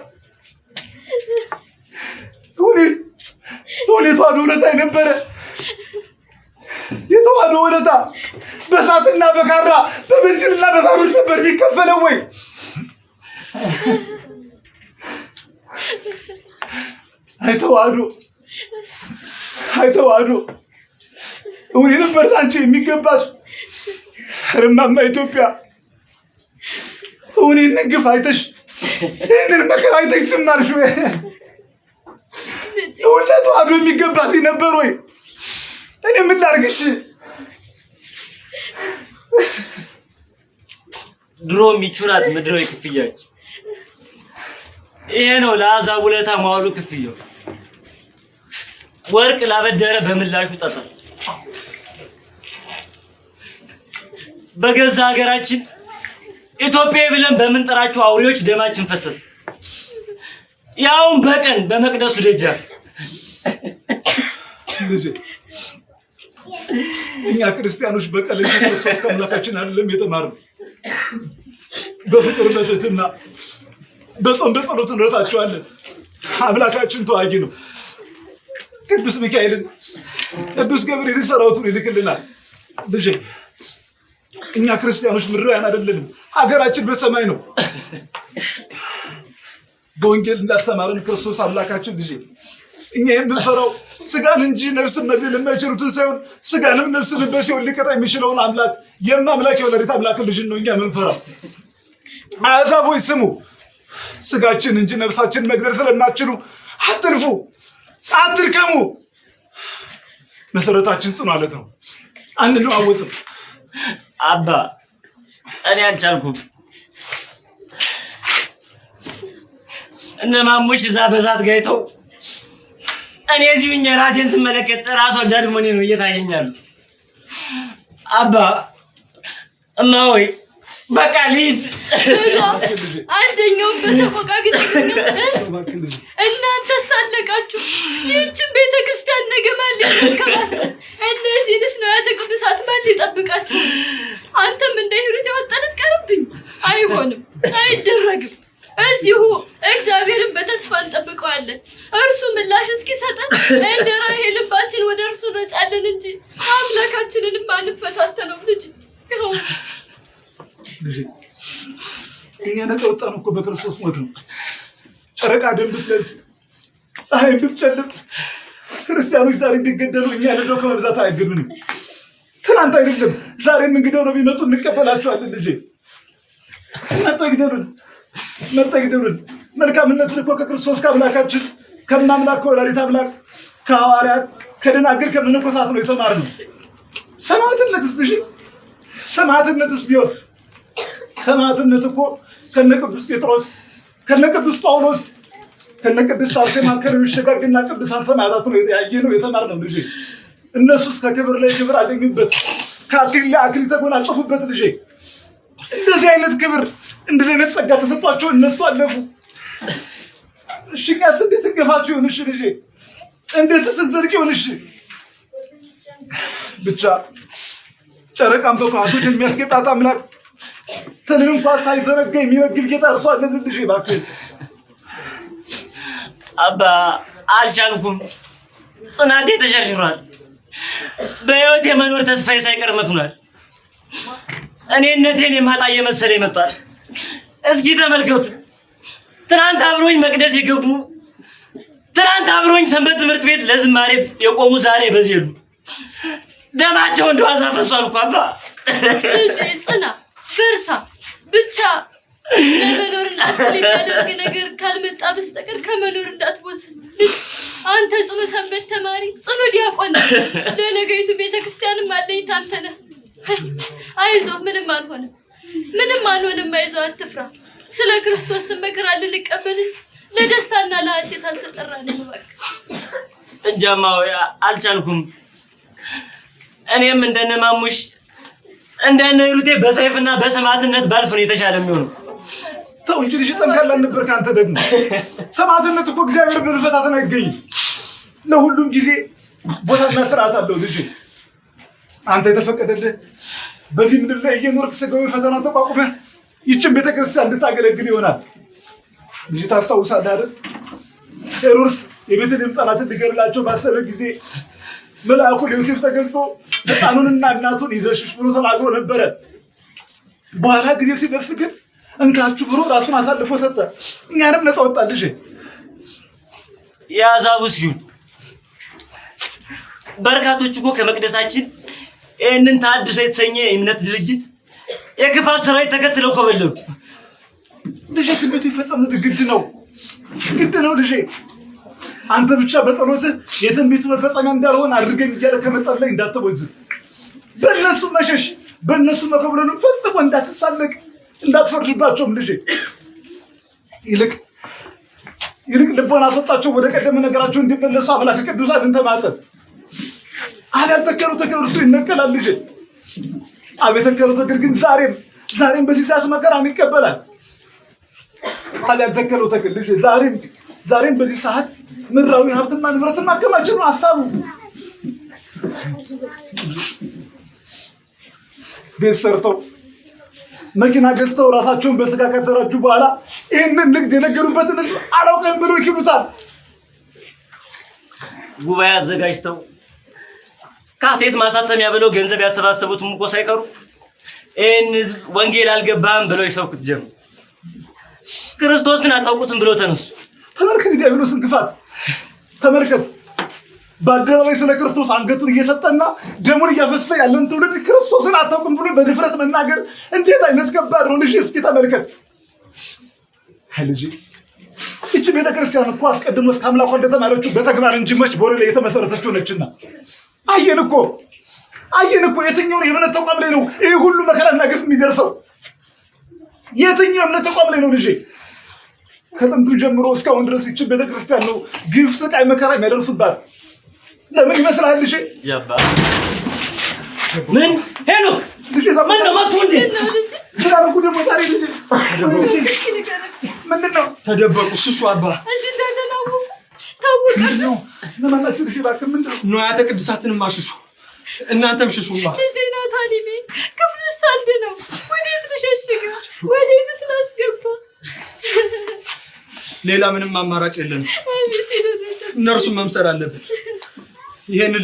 እውነቷ እውነታ የነበረ የተዋህዶ ውለታ በእሳትና በካራ በቤንዚንና በባሮች ነበር የሚከፈለው ወይ? አይተዋህዶ እውን ነበር አንቺ የሚገባሽ። እማማ ኢትዮጵያ እውን ግፍ አይተሽ ይህንን መከራ አይተሽ ስማርሽ ወይ? እውን ለተዋህዶ የሚገባት ነበር ወይ? እኔ ምን ላድርግሽ? ድሮ የሚቹራት ምድራዊ ክፍያች ይሄ ነው። ለአሕዛብ ውለታ ማዋሉ ክፍያው ወርቅ ላበደረ በምላሹ ጠጠር። በገዛ ሀገራችን ኢትዮጵያ ብለን በምንጠራቸው አውሬዎች ደማችን ፈሰሰ። ያውን በቀን በመቅደሱ ደጃፍ። ልጄ እኛ ክርስቲያኖች በቀልን ክርስቶስ ከአምላካችን አይደለም የተማርነው። በፍቅር በትህትና በጾም በጸሎት እንረታቸዋለን። አምላካችን ተዋጊ ነው። ቅዱስ ሚካኤልን ቅዱስ ገብርኤልን ሰራዊቱን ይልክልናል። ልጄ እኛ ክርስቲያኖች ምድራውያን አይደለንም። ሀገራችን በሰማይ ነው። በወንጌል እንዳስተማረን ክርስቶስ አምላካችን ልጄ እኛ የምንፈራው ስጋን እንጂ ነፍስን መግደል የማይችሉትን ሳይሆን ስጋንም ነፍስን በሲኦል ሊቀጣ የሚችለውን አምላክ የማምላክ የወላዲተ አምላክን ልጅን ነው እኛ የምንፈራው። አሕዛብ ሆይ ስሙ፣ ስጋችን እንጂ ነፍሳችን መግደል ስለማትችሉ አትልፉ፣ አትድከሙ። መሰረታችን ጽኑ አለት ነው፣ አንለዋወጥም። አባ እኔ አልቻልኩም። እነ ማሙሽ እዛ በዛት ጋይተው እኔ እዚሁኝ ራሴን ስመለከት ራስ ወዳድ መሆኔ ነው እየታየኛል። አባ እማሆይ በቃ ልሂድ። አንደኛውን በሰቆቃ ግን እናንተ ሳለቃችሁ ይህችን ቤተክርስቲያን ነገ ማን ሊረከባት ነው? እነዚህንስ ንዋያተ ቅዱሳት ማን ሊጠብቃችሁ? አንተም እንደ ሂሩት የወጣለት ቀርብኝ። አይሆንም፣ አይደረግም። እዚሁ እግዚአብሔርን በተስፋ እንጠብቀዋለን። እርሱ ምላሽ እስኪሰጠን እንደ ራሔል ልባችን ወደ እርሱ እንረጫለን እንጂ አምላካችንንም አንፈታተነው። ልጅ እኛ ነፃ ወጣን እኮ በክርስቶስ ሞት ነው። ጨረቃ ደም ብትለብስ ፀሐይን ብትጨልም ክርስቲያኖች ዛሬ ቢገደሉ እኛ ልደው ከመብዛት አይገዱንም። ትናንት አይደለም ዛሬም እንግዲህ ነው ቢመጡ እንቀበላቸዋለን። ልጄ መጠግደሉን መልካምነትን እኮ ከክርስቶስ ከአምላካችን ከማምላክ ከወላዲተ አምላክ ከሐዋርያት ከደናግል ከመነኮሳት ነው የተማርነው። ሰማዕትነትስ ቢሆን ሰማዕትነት እኮ ከነ ቅዱስ ጴጥሮስ ከነ ቅዱስ ጳውሎስ ከነ ቅዱስ አርሴማ ከሌሎች ደጋግና ቅዱሳን ሰማዕታት ነው ያየነው የተማርነው። ልጄ እነሱስ ከክብር ላይ ክብር አገኙበት፣ ከአክሊል ላይ አክሊል ተጎናጸፉበት። ልጄ እንደዚህ አይነት ክብር እንደዚህ አይነት ጸጋ ተሰጧቸው እነሱ አለፉ። እሺ እኛስ እንዴት እንገፋችሁ ይሆንሽ? ልጄ እንዴት ስንዘልቅ ይሆንሽ? ብቻ ጨረቃን በከዋክብት የሚያስጌጣት አምላክ ትልን እንኳን ሳይዘረጋ የሚመግብ ጌታ እርሱ አለን። ልጄ እባክህ አባ አልቻልኩም። ጽናቴ ተሸርሽሯል። በሕይወት የመኖር ተስፋዬ ሳይቀር መክኗል። እኔነቴን የማጣ የመሰለ ይመጣል። እስኪ ተመልከቱ። ትናንት አብሮኝ መቅደስ የገቡ ትናንት አብሮኝ ሰንበት ትምህርት ቤት ለዝማሬ የቆሙ ዛሬ በዚህ ሄዱ። ደማቸው እንደዋዛ ፈሷል እኮ አባ። ልጄ ጽና፣ በርታ። ብቻ ለመኖር እንዳትል የሚያደርግ ነገር ካልመጣ በስተቀር ከመኖር እንዳትወስን። ልጅ አንተ ጽኑ ሰንበት ተማሪ፣ ጽኑ ዲያቆን፣ ለነገይቱ ቤተክርስቲያንም አለኝታ አንተ ነህ። አይዞህ፣ ምንም አልሆንም። አይዞህ፣ አትፍራ። ስለ ክርስቶስ መከራ ልንቀበል እንጂ ለደስታና ለሐሴት አልተጠራንም። እባክህ እንጃማ አልቻልኩም። እኔም እንደነማሙሽ እንደነሩቴ በሰይፍና በሰማዕትነት ባልፍ ነው የተሻለ የሚሆነው። ተው እንጂ ልጅ ጠንካራ ነበር። ካንተ ደግሞ ሰማዕትነት እኮ እግዚአብሔር በፈታተና አይገኝም። ለሁሉም ጊዜ ቦታና ስርዓት አለው። ልጅ አንተ የተፈቀደልህ በዚህ ምድር ላይ እየኖርክ ስጋዊ ፈተና ተቋቁመህ ይችን ቤተክርስቲያን እንድታገለግል ይሆናል። ልጅ ታስታውሳለህ አይደል? ሄሮድስ የቤተልሔም ሕፃናትን ሊገድላቸው ባሰበ ጊዜ መልአኩ ለዮሴፍ ተገልጾ ሕፃኑንና እናቱን ይዘህ ሽሽ ብሎ ተናግሮ ነበረ። በኋላ ጊዜ ሲደርስ ግን እንካችሁ ብሎ ራሱን አሳልፎ ሰጠ። እኛንም ነፃ ወጣን። ልጅ ያዛቡስ ይሁን በርካቶች እኮ ከመቅደሳችን ይህንን ተሐድሶ የተሰኘ የእምነት ድርጅት የክፋት ሰራዊት ተከትለው ኮበለሉ። ልጄ ትንቢቱ ይፈጸም ግድ ነው ልጄ። አንተ ብቻ በጸሎትህ የትንቢቱ መፈጸሚያ እንዳልሆን አድርገኝ እያለ ከመጸለይ እንዳትወዝብ፣ በእነሱ መሸሽ በእነሱ መኮብለሉ ፈጽሞ እንዳትሳለቅ፣ እንዳትፈርድባቸውም ልጄ። ይልቅ ልቦና ሰጣቸው፣ ወደ ቀደመ ነገራቸው እንዲመለሱ አምላከ ቅዱሳን እንተማጸን። አብ ያልተከለው ተክል እርሱ ይነቀላል ልጄ። አብ የተከለው ተክል ግን ዛሬም በዚህ ሰዓት መከራን ይቀበላል። አብ ያልተከለው ተክል ልጄ ዛሬም በዚህ ሰዓት ምድራዊ ሀብትና ንብረትን ማከማቸት ነው ሀሳቡ። ቤት ሰርተው መኪና ገዝተው ራሳቸውን በስጋ ከተራጁ በኋላ ይህንን ንግድ የነገሩበትን ህዝብ አላውቅም ብሎ ይክዱታል። ጉባኤ አዘጋጅተው ካሴት ማሳተሚያ ብለው ገንዘብ ያሰባሰቡትም እኮ ሳይቀሩ ይህን ህዝብ ወንጌል አልገባህም ብለው ይሰብኩት ጀመሩ። ክርስቶስን አታውቁትም ብለው ተነሱ። ተመልከት ዲያብሎስን ክፋት ተመልከት። በአደባባይ ስለ ክርስቶስ አንገቱን እየሰጠና ደሙን እያፈሰሰ ያለን ትውልድ ክርስቶስን አታውቅም ብሎ በድፍረት መናገር እንዴት አይነት ከባድ ነው ልጅ። እስኪ ተመልከት ልጅ። ይህች ቤተክርስቲያን እኮ አስቀድሞ እስከ አምላኳ እንደተማረችው በተግባር እንጂ መች በወሬ ላይ የተመሰረተችው ነችና አየን እኮ የትኛውን የእምነት ተቋም ላይ ነው ይህ ሁሉ መከራና ግፍ የሚደርሰው? የትኛው የእምነት ተቋም ላይ ነው ልጅ? ከጥንቱ ጀምሮ እስካሁን ድረስ ይህች ቤተክርስቲያን ነው ግፍ፣ ስቃይ፣ መከራ የሚያደርሱባት። ለምን ይመስላል ልጅ? ምን ሄኖክ ምን ነው መጥቶ እንዴ? ሻለቁ ደግሞ ዛሬ ልጅ ምንድነው? ተደበቁ፣ ሽሹ አባ። እዚህ እንደተናወቁ ታወቀ። ለማናችሁ ልጅ ባክ ምንድነው? ንዋያተ ቅድሳትንም አሽሹ፣ እናንተም ሽሹማ። ልጄ ናታን ቤት ክፍሉስ አንድ ነው። ወዴት ልሸሽግ? ወዴት ስላስገባ? ሌላ ምንም አማራጭ የለንም። እነርሱን መምሰል አለብን። ይሄንን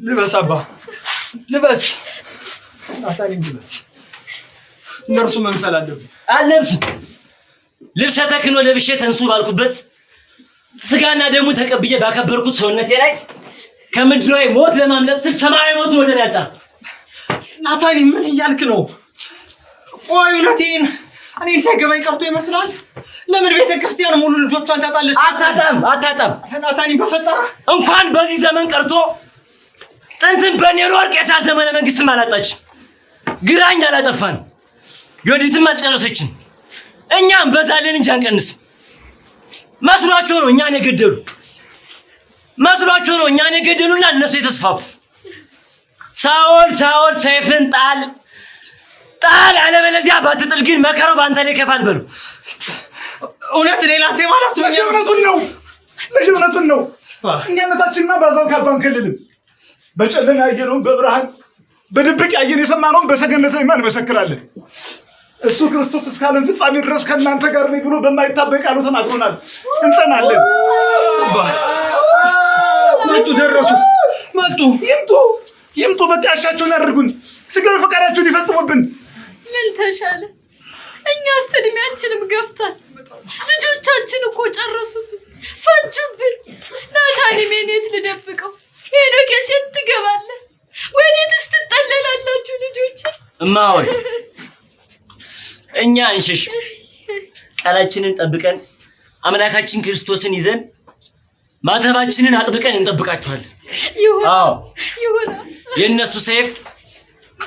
ልበስ አባ፣ ልበስ ናታን፣ ልበስ። እነርሱ መምሰል አለብን። አለብስ ልብሰ ተክህኖ ለብሼ ተንሱ ባልኩበት ስጋና ደሙ ተቀብዬ ባከበርኩት ሰውነቴ ላይ ከምድራዊ ሞት ለማምለጥ ስል ሰማያዊ ሞት ወደ ያጣ ናታን፣ ምን እያልክ ነው? ቆይ እውነቴን እኔን ሳይገባኝ ቀርቶ ይመስላል። ለምን ቤተክርስቲያን ሙሉ ልጆቿን ታጣለች? አታጣም ናታን፣ በፈጠረ እንኳን በዚህ ዘመን ቀርቶ ጥንትን በኔሮ ወርቅ የሳት ዘመነ መንግስትም አላጣችም። ግራኝ አላጠፋን፣ ዮዲትም አልጨረሰችን። እኛም በዛለን እንጂ አንቀንስም። መስሏቸው ነው እኛን የገደሉ፣ መስሏቸው ነው እኛን የገደሉና እነሱ የተስፋፉ። ሳኦል ሰይፍን ጣል አለበለዚያ ባትጥል ግን መከራው ባንተ ላይ ከፋል በሉ። እውነት ሌላ ማለት ልጅ እውነቱን ነው። እኛነታችንና ባዛው ካባን ክልልም በጨለማ ያየነውን በብርሃን በድብቅ ያየን የሰማነውን በሰገነት ላይ እንመሰክራለን። እሱ ክርስቶስ እስከ ዓለም ፍጻሜ ድረስ ከእናንተ ጋር ነኝ ብሎ በማይታበቅ ቃሉ ተናግሮናል። እንጸናለን። መጡ፣ ደረሱ፣ መጡ። ይምጡ። ይምጡ፣ በቃ ያሻቸውን ያደርጉን፣ ስጋዊ ፈቃዳቸውን ይፈጽሙብን። ምን ተሻለ? እኛስ እድሜያችንም ገፍቷል። ልጆቻችን እኮ ጨረሱብን፣ ፈጁብን። ናታንም የት ልደብቀው? ሄኖኬስ የት ትገባለህ? ወዴትስ ትጠለላላችሁ ልጆች? እማሆይ እኛ እንሸሽ፣ ቃላችንን ጠብቀን አምላካችን ክርስቶስን ይዘን ማተባችንን አጥብቀን እንጠብቃችኋለን። ይሁን። የእነሱ ሰይፍ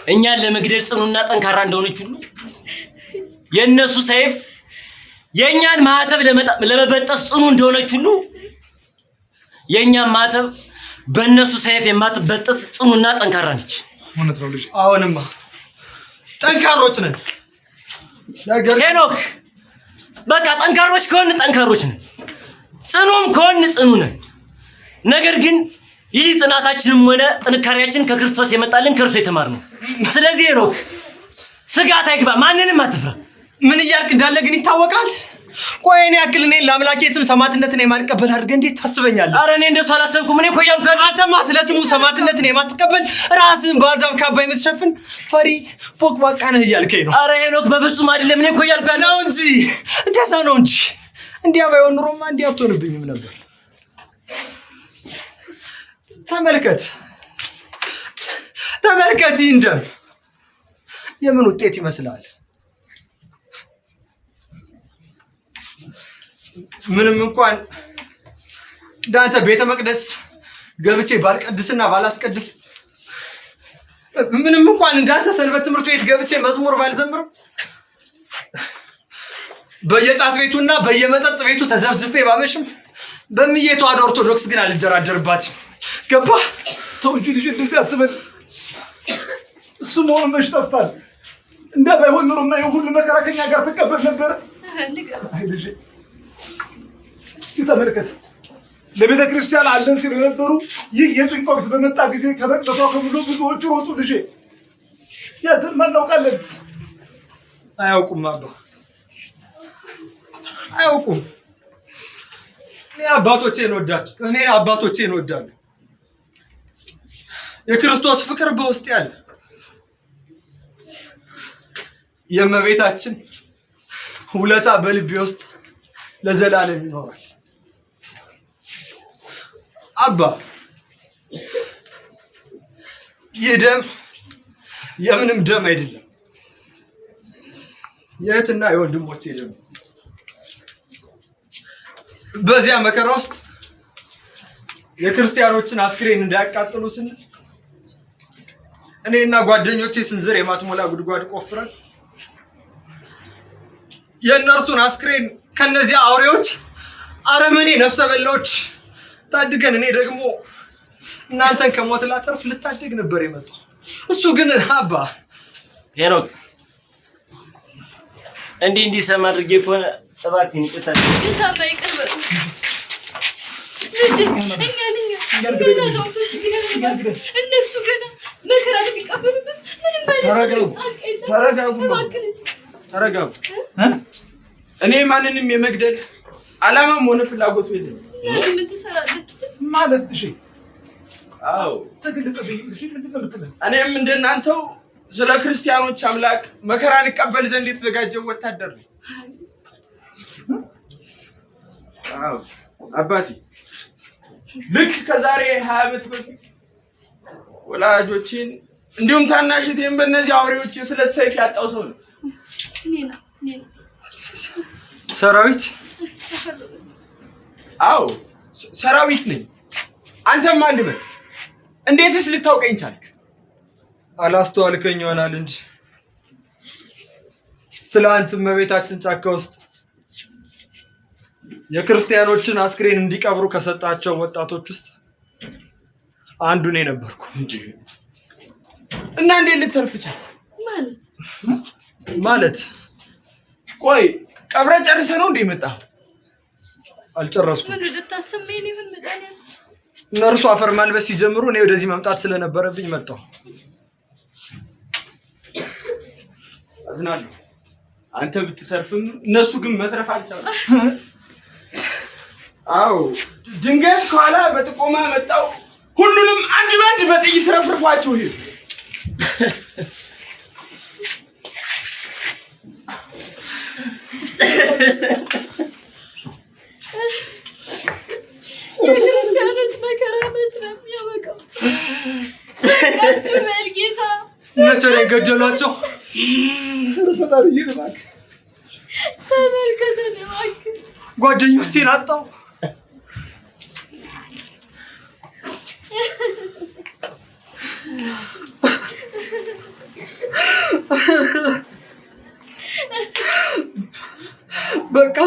እኛን ለመግደል ጽኑና ጠንካራ እንደሆነች ሁሉ የእነሱ ሰይፍ የእኛን ማተብ ለመበጠስ ጽኑ እንደሆነች ሁሉ የእኛን ማተብ በእነሱ ሰይፍ የማትበጠስ ጽኑና ጠንካራ ነች። እውነት ነው ልጅ። አሁንማ ጠንካሮች ነን። ሄኖክ በቃ ጠንካሮች ከሆን ጠንካሮች ነን፣ ጽኑም ከሆን ጽኑ ነን። ነገር ግን ይህ ጽናታችንም ሆነ ጥንካሬያችን ከክርስቶስ የመጣልን ከእርሱ የተማርነው። ስለዚህ ሄኖክ ስጋት አይግባ፣ ማንንም አትፍራ። ምን እያልክ እንዳለ ግን ይታወቃል። ቆይ እኔ ያክል እኔን ለአምላኬ ስም ሰማዕትነትን የማንቀበል አድርገህ እንዴት ታስበኛለህ? ኧረ እኔ እንደሱ አላሰብኩም። እኔ እኮ እያልኩ አንተማ ስለ ስሙ ሰማዕትነትን የማትቀበል ራስህን በአሕዛብ ካባ የምትሸፍን ፈሪ ቦቅቧቃ ነህ እያልከኝ ነው። ኧረ ሄኖክ በፍጹም አይደለም። እኔ እኮ እያልኩ ያለው ነው እንጂ እንደዛ ነው እንጂ እንዲያ ባይሆን ኑሮማ እንዲህ አትሆንብኝም ነበር። ተመልከት ይህን ደም የምን ውጤት ይመስላል? ምንም እንኳን እንዳንተ ቤተ መቅደስ ገብቼ ባልቀድስና ባላስቀድስ፣ ምንም እንኳን እንዳንተ ሰንበት ትምህርት ቤት ገብቼ መዝሙር ባልዘምርም፣ በየጫት ቤቱና በየመጠጥ ቤቱ ተዘፍዝፌ ባመሽም፣ በእምዬ ተዋሕዶ ኦርቶዶክስ ግን አልደራደርባትም። ገባ? ተው እንጂ ልጅ እንደዚህ አትበል። እሱ መሆኑን መች ጠፋል? እንደ ባይሆን ኖሮማ ይኸው ሁሉ መከራ ከኛ ጋር ትቀበል ነበረ። ተመልከት፣ ለቤተ ክርስቲያን አለን ሲሉ የነበሩ ይህ የጭንቅ ወቅት በመጣ ጊዜ ከመቅደሷ ከሙሉ ብዙዎቹ ሮጡ። ልጄ ያንን ማናውቃለን። አያውቁም አባ፣ አያውቁም። እኔ አባቶቼን እወዳለሁ። የክርስቶስ ፍቅር በውስጥ ያለ፣ የእመቤታችን ውለታ በልቤ ውስጥ ለዘላለም ይኖራል። አባ ይህ ደም የምንም ደም አይደለም፣ የእህትና የወንድሞቼ ደም። በዚያ መከራ ውስጥ የክርስቲያኖችን አስክሬን እንዳያቃጥሉ ስንል እኔና ጓደኞቼ ስንዝር የማትሞላ ጉድጓድ ቆፍረን የእነርሱን አስክሬን ከነዚያ አውሬዎች አረመኔ ነፍሰ በላዎች ታድገን፣ እኔ ደግሞ እናንተን ከሞት ላተርፍ ልታደግ ነበር የመጣው። እሱ ግን አባ ሄኖክ እንዲህ አድርጌ ከሆነ እባክህን ይቅርታ ይሳባ ይቅር በሉ ልጅ። እነሱ ገና መከራ ሊቀበሉበት ምንም ተረጋጉ። እኔ ማንንም የመግደል ዓላማም ሆነ ፍላጎቱ የለም። ምን ትሰራለህ ማለት? እሺ አዎ ተግልጥብኝ። እሺ ምንድን ነው የምትለው? እኔም እንደናንተው ስለ ክርስቲያኖች አምላክ መከራን ይቀበል ዘንድ የተዘጋጀው ወታደር ነው። አዎ አባቴ፣ ልክ ከዛሬ 20 ዓመት በፊት ወላጆችን እንዲሁም ታናሽቴን በእነዚህ አውሬዎች የስለት ሰይፍ ያጣው ሰው ነው። ሰራዊት? አዎ ሰራዊት ነኝ። አንተም ማን ልበል? እንዴትስ ልታውቀኝ ቻልክ? አላስተዋልከኝ ይሆናል እንጂ ትላንት እመቤታችን ጫካ ውስጥ የክርስቲያኖችን አስክሬን እንዲቀብሩ ከሰጣቸው ወጣቶች ውስጥ አንዱ እኔ ነበርኩ። እና እንዴት ልትተርፍ ቻልክ? ማለት ቆይ ቀብረ ጨርሰህ ነው እንዴ የመጣኸው? አልጨረስኩም። ምን ልታሰመኝ ነው? ምን መጣኔ? እነርሱ አፈር ማልበስ ሲጀምሩ እኔ ወደዚህ መምጣት ስለነበረብኝ መጣሁ። አዝናለሁ። አንተ ብትተርፍም እነሱ ግን መትረፍ አልቻሉም። አዎ ድንገት ከኋላ በጥቆማ መጣው ሁሉንም አንድ ባንድ በጥይት ረፍርፏቸው ሄዱ። የክርስቲያኖች መከራ መች ነው የሚያበቃው? በቃችሁ በል ጌታ። መቼ ነው የገደሏቸው? ፈጣሪ ይባርክ። ተመልከተን እባክህ። ጓደኞቼን አጣሁ። በቃ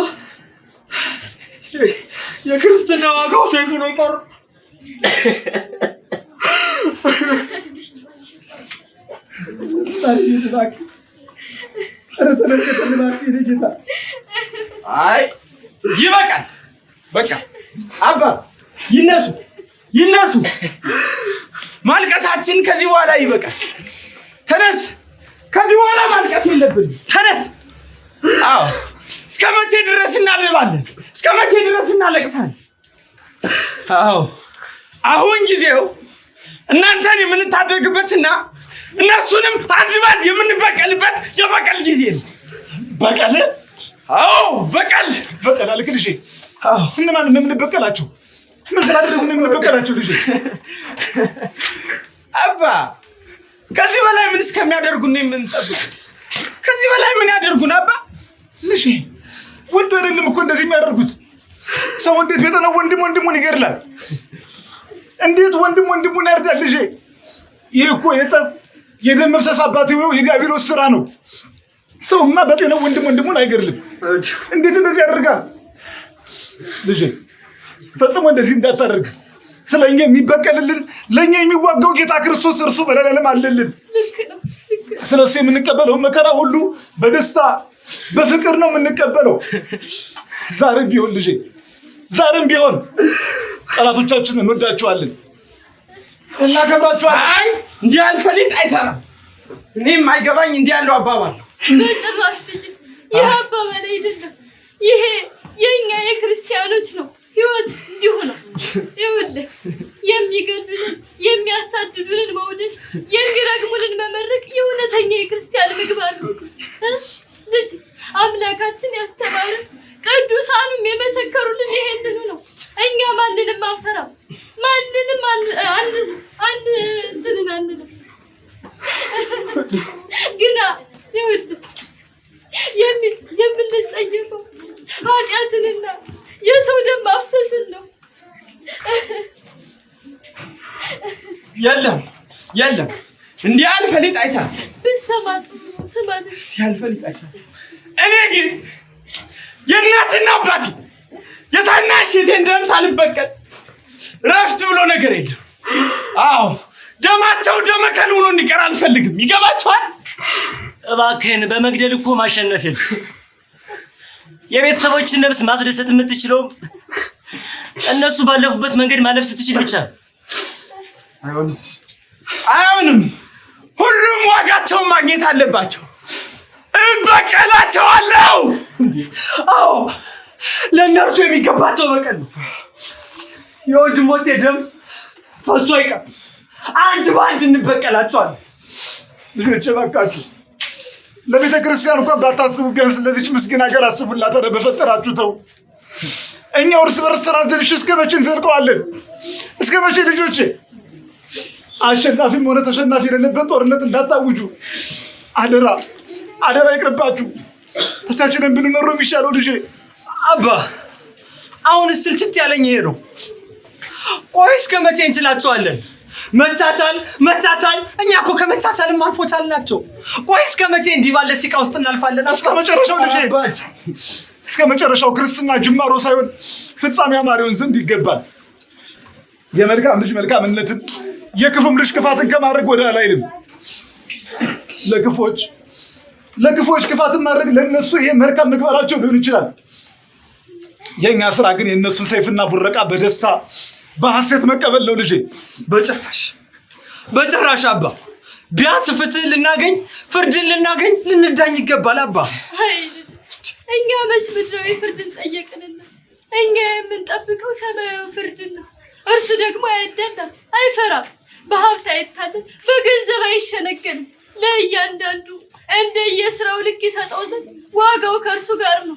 የክርስትና ዋጋው ሰይፉ ነው ቀር። አይ ይበቃል። በቃ አባ ይነሱ። ማልቀሳችን ከዚህ በኋላ ይበቃል። ተነስ። ከዚህ በኋላ ማልቀስ የለብንም። ተነስ። አዎ እስከ መቼ ድረስ እናልባለን? እስከ መቼ ድረስ እናለቅሳለን? አዎ አሁን ጊዜው እናንተን የምንታደግበትና እነሱንም አንድ ባንድ የምንበቀልበት የበቀል ጊዜ ነው። በቀል? አዎ በቀል አልክ ልጄ። አዎ እነማን ነው የምንበቀላቸው? ምን ስላደረጉ ነው የምንበቀላቸው ልጄ? አባ ከዚህ በላይ ምን እስከሚያደርጉን ነው የምንጠብቀው? ከዚህ በላይ ምን ያደርጉን አባ? ልጄ ወንድ አይደለም እኮ እንደዚህ የሚያደርጉት። ሰው እንዴት ቤተሰብ ወንድሙን ይገድላል? እንዴት ወንድሙን ያርዳል? ልጄ ይህ እኮ የደም መፍሰስ አባቴው የዲያብሎስ ስራ ነው። ሰውማ በጤናው ወንድሙን አይገድልም። እንዴት እንደዚህ ያደርጋል? ልጄ ፈጽሞ እንደዚህ እንዳታደርግ። ስለኛ የሚበቀልልን ለኛ የሚዋጋው ጌታ ክርስቶስ እርሱ በለዓለም አለልን። ስለሱ የምንቀበለው መከራ ሁሉ በደስታ በፍቅር ነው የምንቀበለው። ዛሬም ቢሆን ልጄ ጠላቶቻችንን እንወዳቸዋለን፣ እናከብራቸዋለን። አይ እንዲህ ያለ ፈሊጥ አይሰራም። እኔም አይገባኝ እንዲህ ያለው አባባል ነው። በጭራሽ ልጅ ይህ አባባል አይደለም። ይሄ የኛ የክርስቲያኖች ነው። ህይወት እንዲሁ ነው። ይኸውልህ የሚገድሉንን የሚያሳድዱንን መውደድ፣ የሚረግሙንን መመረቅ የእውነተኛ የክርስቲያን ምግባር ነው። ልጅ አምላካችን ያስተማረን ቅዱሳኑም የመሰከሩልን ይሄንኑ ነው። እኛ ማንንም አንፈራም፣ ማንንም እንትንን አንልም። ግና ይኸውልህ የምንጸየፈው ኃጢአትንና የሰው ደም ማፍሰስን ነው። የለም እንዲህ ያለ ፈሊጥ አይሰራም። ብትሰማ ጥሩ ነው። ስማ ልጅ ያለ ፈሊጥ አይሰራም። እኔ ግን የእናትና አባቴ የታናሽ እህቴን ደም ሳልበቀል ረፍት ብሎ ነገር የለም። አዎ ደማቸው ደመከል ሆኖ እንዲቀር አልፈልግም። ይገባችኋል? እባክህን በመግደል እኮ ማሸነፍ የለም። የቤተሰቦችን ነፍስ ማስደሰት የምትችለው እነሱ ባለፉበት መንገድ ማለፍ ስትችል ብቻ። አይሆንም። ሁሉም ዋጋቸውን ማግኘት አለባቸው። እበቀላቸዋለሁ። አዎ ለእነርሱ የሚገባቸው በቀል ነው። የወንድሞቼ ደም ፈሶ አይቀርም። አንድ በአንድ እንበቀላቸዋለን። ልጆቼ እባካችሁ ለቤተ ክርስቲያን እንኳን ባታስቡ ቢያንስ ለዚች ምስኪን ሀገር አስቡላት። ኧረ በፈጠራችሁ ተው። እኛው እርስ በርስ ተራዘንሽ እስከ መቼ እንዘልቀዋለን? እስከ መቼ ልጆቼ? አሸናፊም ሆነ ተሸናፊ የሌለበት ጦርነት እንዳታውጁ። አደራ ይቅርባችሁ። ተቻችለን ብንኖር ነው የሚሻለው ልጄ። አባ አሁን ስልችት ያለኝ ይሄ ነው። ቆይ እስከ መቼ እንችላቸዋለን? መቻቻል እኛ እኮ ከመቻቻልም አልፎ ቻልናቸው። ቆይ እስከ መቼ እንዲህ ባለ ሲቃ ውስጥ እናልፋለን? እስከ መጨረሻው ልጄ፣ እስከ መጨረሻው ክርስትና ጅማሮ ሳይሆን ፍጻሜ አማሪውን ዘንድ ይገባል። የመልካም ልጅ መልካምነትን የክፉም ልጅ ክፋትን ከማድረግ ወደ ኋላ አይልም። ለክፎች ክፋትን ማድረግ ለነሱ ይሄ መልካም ምግባራቸው ሊሆን ይችላል። የኛ ስራ ግን የነሱን ሰይፍና ቡረቃ በደስታ በሐሴት መቀበል ነው ልጄ። በጭራሽ አባ። ቢያንስ ፍትህ ልናገኝ፣ ፍርድን ልናገኝ፣ ልንዳኝ ይገባል አባ። እኛ መች ምድራዊ ፍርድን ጠየቅንና? እኛ የምንጠብቀው ሰማያዊ ፍርድን ነው። እርሱ ደግሞ አይፈራም። በሀብት አይታለል፣ በገንዘብ አይሸነገልም። ለእያንዳንዱ እንደየስራው ልክ ይሰጠው ዘንድ ዋጋው ከእርሱ ጋር ነው።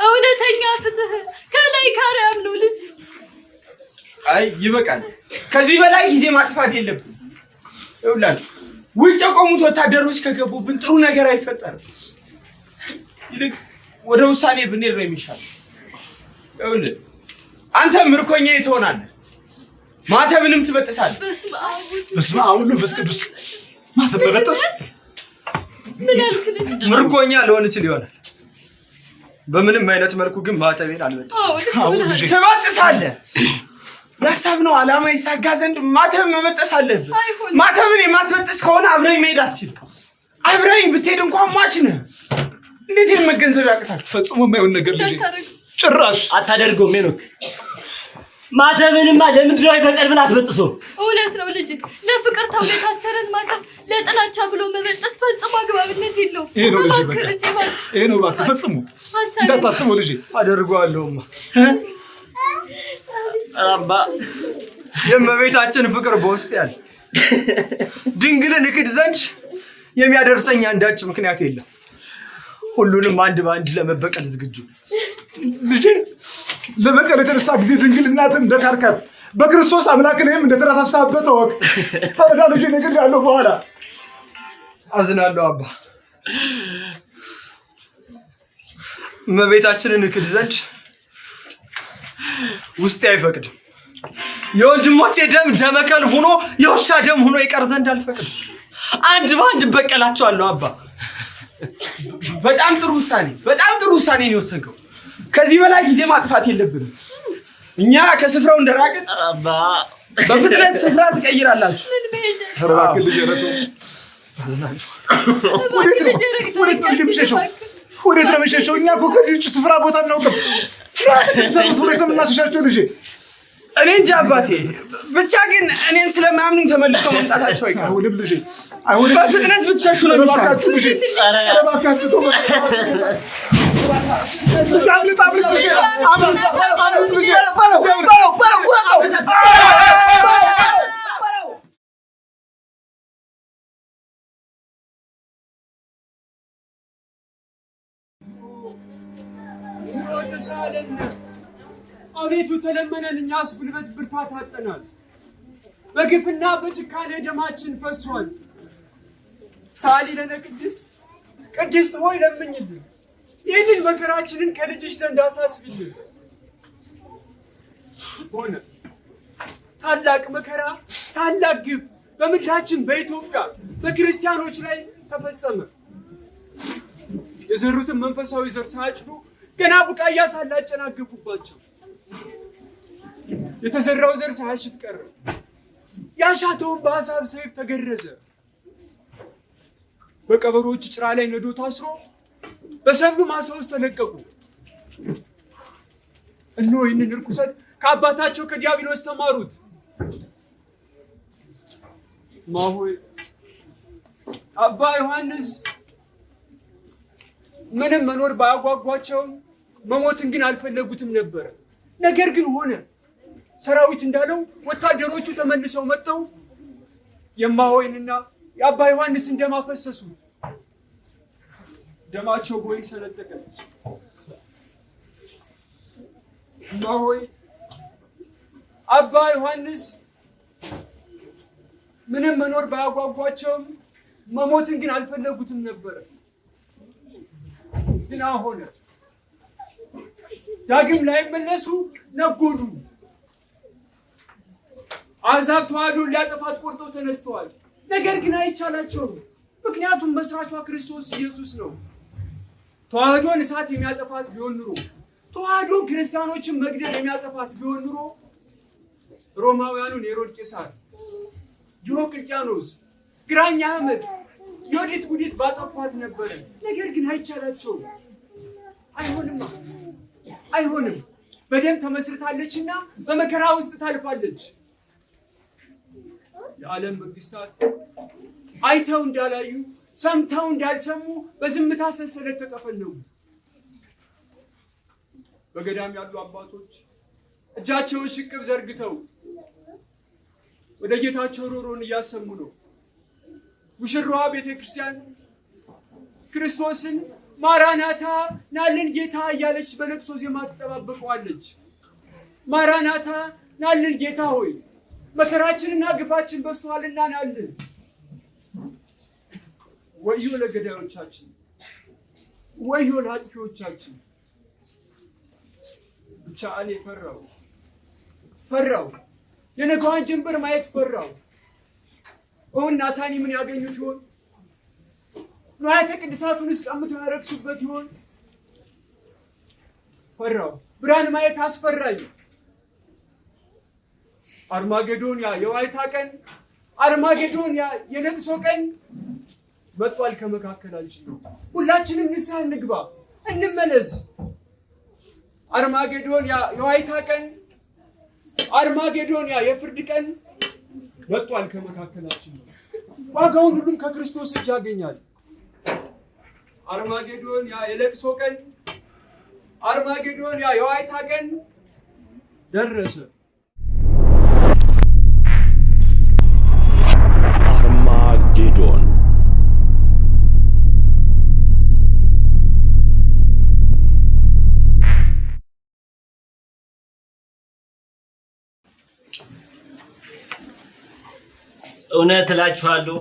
እውነተኛ ፍትህ ከላይ ካርያም ነው ልጅ። አይ ይበቃል። ከዚህ በላይ ጊዜ ማጥፋት የለብንም። ይኸውላችሁ ውጭ የቆሙት ወታደሮች ከገቡብን ጥሩ ነገር አይፈጠርም። ይልቅ ወደ ውሳኔ ብንሄድ ነው የሚሻለው። ይኸውልህ አንተ ምርኮኛ ትሆናለህ፣ ማተብንም ትበጥሳለህ። በስመ አብ ወወልድ ወመንፈስ ቅዱስ። ማተብ መበጠስ? ምን ያልክ ልጅ? ምርኮኛ ልሆን እችል ይሆናል፣ በምንም አይነት መልኩ ግን ማተቤን አልበጥስም። ትበጥሳለህ። ያሰብነው ዓላማ ይሳካ ዘንድ ማተብ መበጠስ አለብህ። ማተብን የማትበጥስ ከሆነ አብረኝ መሄድ አትችልም። አብረኝ ብትሄድ እንኳን ሟች ነህ። እንዴት ይህን መገንዘብ ያቅታል? ፈጽሞ የማይሆን ነገር ልጄ፣ ጭራሽ አታደርገውም ሄኖክ። ማተብንማ ለምድራዊ በቀል ብለህ አትበጥሰው። እውነት ነው ልጅ። ለፍቅር ተብሎ የታሰረን ማተብ ለጥላቻ ብሎ መበጠስ ፈጽሞ አግባብነት የለውም። ይሄ ነው ልጄ፣ በቃ ይሄ ነው። እባክህ ፈጽሞ እንዳታስበው ልጄ። አደርገዋለሁማ። አባ የእመቤታችን ፍቅር በውስጥ ያለ ድንግልን እክድ ዘንድ የሚያደርሰኝ አንዳች ምክንያት የለም። ሁሉንም አንድ በአንድ ለመበቀል ዝግጁ ልጄ። ለበቀል የተነሳ ጊዜ ድንግል እናትን እንደካድካት በክርስቶስ አምላክንም እንደተረሳሳበት ወቅ ታዲያ ልጄ ነገር ያለው በኋላ አዝናለሁ አባ። እመቤታችንን እክድ ዘንድ ውስጤ አይፈቅድም። የወንድሞቼ ደም ደመከል ሆኖ የውሻ ደም ሆኖ ይቀር ዘንድ አልፈቅድም። አንድ በአንድ በቀላቸዋለሁ አባ። በጣም ጥሩ ውሳኔ፣ በጣም ጥሩ ውሳኔ ነው የወሰንከው። ከዚህ በላይ ጊዜ ማጥፋት የለብንም። እኛ ከስፍራው እንደራቅን አባ በፍጥነት ስፍራ ትቀይራላችሁ። ተረባክ ልጄ። ረቶ ወዴት ነው የምትሸሸው? ወዴት ነው የምትሸሸው? እኛ እኮ ከዚህ ውጭ ስፍራ ቦታ እናውቅም። ወዴት ነው የምናሸሻቸው ልጄ? እኔ እንጃ አባቴ። ብቻ ግን እኔን ስለማያምኑኝ ተመልሰው መምጣታቸው አይቀርም። አይሆንም ልጄ፣ አይሆንም። በፍጥነት ብትሸሹ ነው እባካችሁ ልጄ፣ እባካችሁ ተው። ልጄ አምልጥ፣ አምልጥ ልጄ፣ አምልጥ፣ አምልጥ ልጄ፣ አቤቱ ተለመነን፣ እኛስ ጉልበት ብርታት አጥተናል። በግፍና በጭካኔ ደማችን ፈሷል። ሳሊ ለነ ቅድስት ሆይ ለምኝልን፣ ይህንን መከራችንን ከልጅሽ ዘንድ አሳስቢልን። ሆነ ታላቅ መከራ፣ ታላቅ ግፍ በምድራችን በኢትዮጵያ በክርስቲያኖች ላይ ተፈጸመ። የዘሩትን መንፈሳዊ ዘር ሳያጭዱ ገና ቡቃያ ሳላጨናገፉባቸው የተዘራው ዘር ሳያሽት ቀረ። ያሻተውን በሐሳብ ሰይፍ ተገረዘ። በቀበሮች ጭራ ላይ ነዶ ታስሮ በሰብሉ ማሳ ውስጥ ተለቀቁ። እነሆ ይህንን ርኩሰት ከአባታቸው ከዲያብሎስ ተማሩት። ማሆይ አባ ዮሐንስ ምንም መኖር ባያጓጓቸውም መሞትን ግን አልፈለጉትም ነበር። ነገር ግን ሆነ። ሰራዊት እንዳለው ወታደሮቹ ተመልሰው መጥተው የማሆይንና የአባ ዮሐንስን ደም አፈሰሱት። ደማቸው ቦይን ሰነጠቀ። እማሆይ አባ ዮሐንስ ምንም መኖር ባያጓጓቸውም መሞትን ግን አልፈለጉትም ነበር። ግን ሆነ። ዳግም ላይመለሱ ነጎዱ። አሕዛብ ተዋሕዶን ሊያጠፋት ቆርጠው ተነስተዋል። ነገር ግን አይቻላቸውም። ምክንያቱም መስራቿ ክርስቶስ ኢየሱስ ነው። ተዋሕዶን እሳት የሚያጠፋት ቢሆን ኑሮ፣ ተዋሕዶን ክርስቲያኖችን መግደል የሚያጠፋት ቢሆን ኑሮ ሮማውያኑ ኔሮን ቄሳር፣ ዲዮቅልጥያኖስ፣ ግራኝ አህመድ፣ ዮዲት ጉዲት ባጠፋት ነበረ። ነገር ግን አይቻላቸውም። አይሆንማ፣ አይሆንም። በደም ተመስርታለችና በመከራ ውስጥ ታልፋለች። የዓለም መንግስታት አይተው እንዳላዩ ሰምተው እንዳልሰሙ በዝምታ ሰንሰለት ተጠፈነጉ። በገዳም ያሉ አባቶች እጃቸውን ሽቅብ ዘርግተው ወደ ጌታቸው ሮሮን እያሰሙ ነው። ሙሽራዋ ቤተክርስቲያን ክርስቶስን ማራናታ ናልን ጌታ እያለች በለቅሶ ዜማ ትጠባበቀዋለች። ማራናታ ናልን ጌታ ሆይ መከራችንና ግፋችን በዝቷልና ናልን። ወዮ ለገዳዮቻችን፣ ወዮ ለአጥፊዎቻችን። ብቻ እኔ ፈራው የነገዋን ጀንበር ማየት ፈራው። እውን ናታኒ ምን ያገኙት ይሆን? ንዋያተ ቅድሳቱንስ ቀምተው ያረክሱበት ይሆን? ፈራው። ብርሃን ማየት አስፈራኝ። አርማጌዶንያ የዋይታ ቀን፣ አርማጌዶንያ የለቅሶ ቀን መጥቷል ከመካከላችን ነው። ሁላችንም ንስሐ እንግባ፣ እንመለስ። አርማጌዶንያ የዋይታ ቀን፣ አርማጌዶንያ የፍርድ ቀን መጥቷል ከመካከላችን ነው። ዋጋውን ሁሉም ከክርስቶስ እጅ ያገኛል። አርማጌዶንያ የለቅሶ ቀን፣ አርማጌዶንያ የዋይታ ቀን ደረሰ። አርማጌዶን እውነት እላችኋለሁ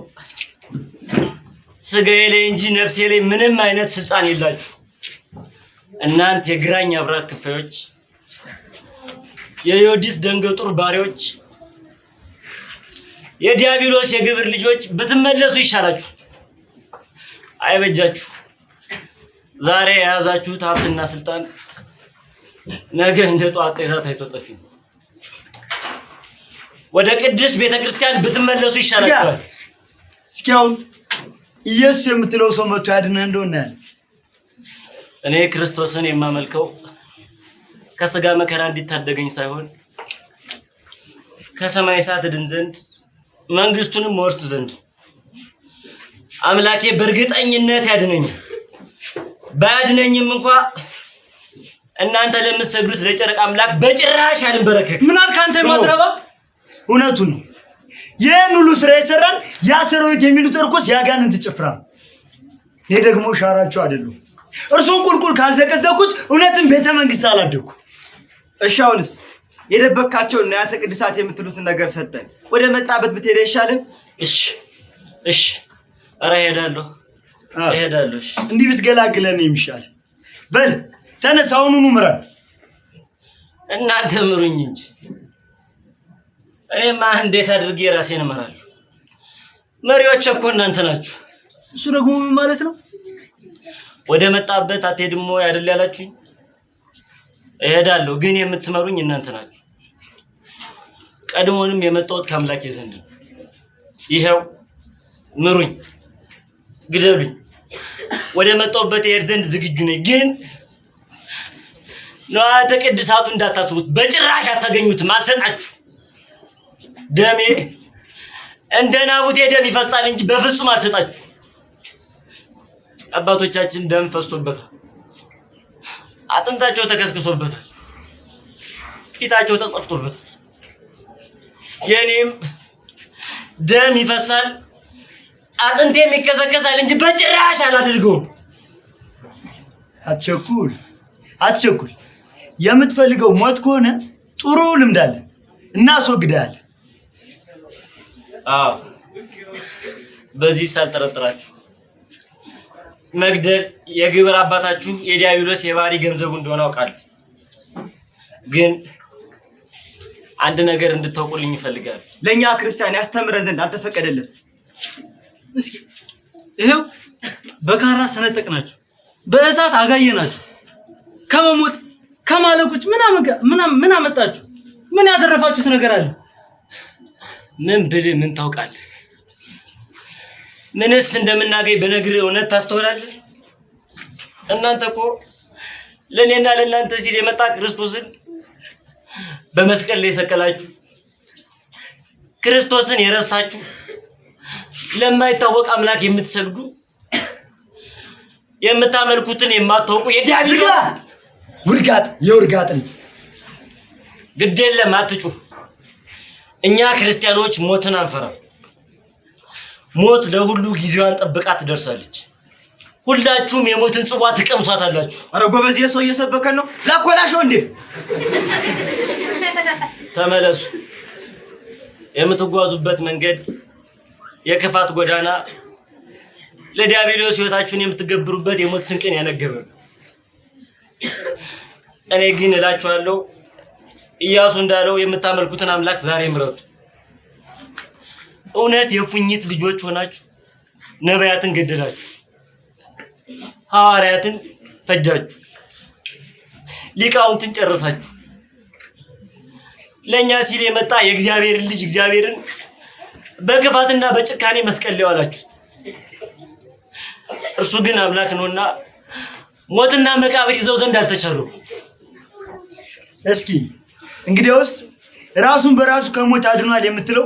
ስጋዬ ላይ እንጂ ነፍሴ ላይ ምንም አይነት ስልጣን የላችሁ። እናንተ የግራኝ አብራክ ክፋዮች፣ የዮዲት ደንገጡር ባሪዎች፣ የዲያብሎስ የግብር ልጆች ብትመለሱ ይሻላችሁ። አይበጃችሁ። ዛሬ የያዛችሁት ሀብትና ስልጣን ነገ እንደ ጧት እሳት አይተጠፊ። ወደ ቅድስት ቤተክርስቲያን ብትመለሱ ይሻላችኋል። እስኪ አሁን ኢየሱስ የምትለው ሰው መጥቶ ያድነህ እንደሆነ ያለ እኔ ክርስቶስን የማመልከው ከስጋ መከራ እንዲታደገኝ ሳይሆን ከሰማይ እሳት ድን ዘንድ መንግስቱንም ወርስ ዘንድ አምላኬ በእርግጠኝነት ያድነኛል። ባያድነኝም እንኳን እናንተ ለምትሰግዱት ለጨረቃ አምላክ በጭራሽ አልንበረከክ። ምን አልክ አንተ የማትረባ? እውነቱን ነው። ይህን ሁሉ ስራ የሰራን ያ ሰራዊት የሚሉት እርኩስ ያጋንንት ጭፍራ ነው። እኔ ደግሞ ሻራቸው አይደሉም። እርሱን ቁልቁል ካልዘቀዘቁት እውነትም ቤተ መንግስት አላደኩ። እሺ አሁንስ የደበካቸውና ንዋያተ ቅድሳት የምትሉትን ነገር ሰጠን፣ ወደ መጣበት ብትሄድ አይሻልም? እሺ ኧረ እሄዳለሁ። እሺ እንዲህ ብትገላግለን የሚሻል። በል ተነስ፣ አሁኑኑ ምራን። እናንተ ምሩኝ እንጂ እኔማ እንዴት አድርጌ ራሴን እመራለሁ? መሪዎች እኮ እናንተ ናችሁ። እሱ ደግሞ ምን ማለት ነው? ወደ መጣበት አትሄድም ወይ አይደል ያላችሁኝ? እሄዳለሁ፣ ግን የምትመሩኝ እናንተ ናችሁ። ቀድሞንም የመጣሁት ከአምላኬ ዘንድ ነው። ይሄው ምሩኝ፣ ግደሉኝ፣ ወደ መጣሁበት እሄድ ዘንድ ዝግጁ ነኝ። ግን ንዋያተ ቅድሳቱ እንዳታስቡት፣ በጭራሽ አታገኙትም፣ አልሰጣችሁ። ደሜ እንደ ናቡቴ ደም ይፈሳል እንጂ በፍጹም አልሰጣችሁ። አባቶቻችን ደም ፈሶበታል፣ አጥንታቸው ተከስክሶበታል፣ ፊታቸው ተጸፍቶበታል። የኔም ደም ይፈሳል፣ አጥንቴም ይከሰከሳል እንጂ በጭራሽ አላደርገውም። አትቸኩል። የምትፈልገው ሞት ከሆነ ጥሩ ልምድ አለ እናስወግዳለን። አዎ በዚህ ሳልጠረጥራችሁ መግደል የግብር አባታችሁ የዲያብሎስ የባህሪ ገንዘቡ እንደሆነ አውቃለሁ። ግን አንድ ነገር እንድታውቁልኝ ይፈልጋል። ለኛ ክርስቲያን ያስተምረን ዘንድ አልተፈቀደለት። እስኪ ይሄው በካራ ሰነጠቅናችሁ፣ በእሳት አጋየናችሁ። ከመሞት ከማለቁጭ ምን አመጣችሁ? ምን ያደረፋችሁት ነገር አለ? ምን ብልህ ምን ታውቃለህ? ምንስ እንደምናገኝ በነግርህ እውነት ታስተውላለህ? እናንተ እኮ ለኔና ለእናንተ ሲል የመጣ ክርስቶስን በመስቀል ላይ የሰቀላችሁ፣ ክርስቶስን የረሳችሁ፣ ለማይታወቅ አምላክ የምትሰግዱ፣ የምታመልኩትን የማታውቁ የዲያብሎስ የውርጋጥ ልጅ ግድ የለም አትጩህ። እኛ ክርስቲያኖች ሞትን አንፈራም። ሞት ለሁሉ ጊዜዋን ጠብቃ ትደርሳለች። ሁላችሁም የሞትን ጽዋ ትቀምሷታላችሁ። አረ ጎበዝ የሰው እየሰበከን ነው። ላኮላሽው እንዴ! ተመለሱ። የምትጓዙበት መንገድ የክፋት ጎዳና ለዲያብሎስ ሕይወታችሁን የምትገብሩበት የሞት ስንቅን ያነገበ። እኔ ግን እላችኋለሁ ኢያሱ እንዳለው የምታመልኩትን አምላክ ዛሬ ምረጡ። እውነት የፉኝት ልጆች ሆናችሁ ነቢያትን ገደላችሁ፣ ሐዋርያትን ፈጃችሁ፣ ሊቃውንትን ጨረሳችሁ። ለኛ ሲል የመጣ የእግዚአብሔር ልጅ እግዚአብሔርን በክፋትና በጭካኔ መስቀል ላይ ዋላችሁት። እርሱ ግን አምላክ ነውና ሞትና መቃብር ይዘው ዘንድ አልተቻለው። እስኪ እንግዲያውስ ራሱን በራሱ ከሞት አድኗል የምትለው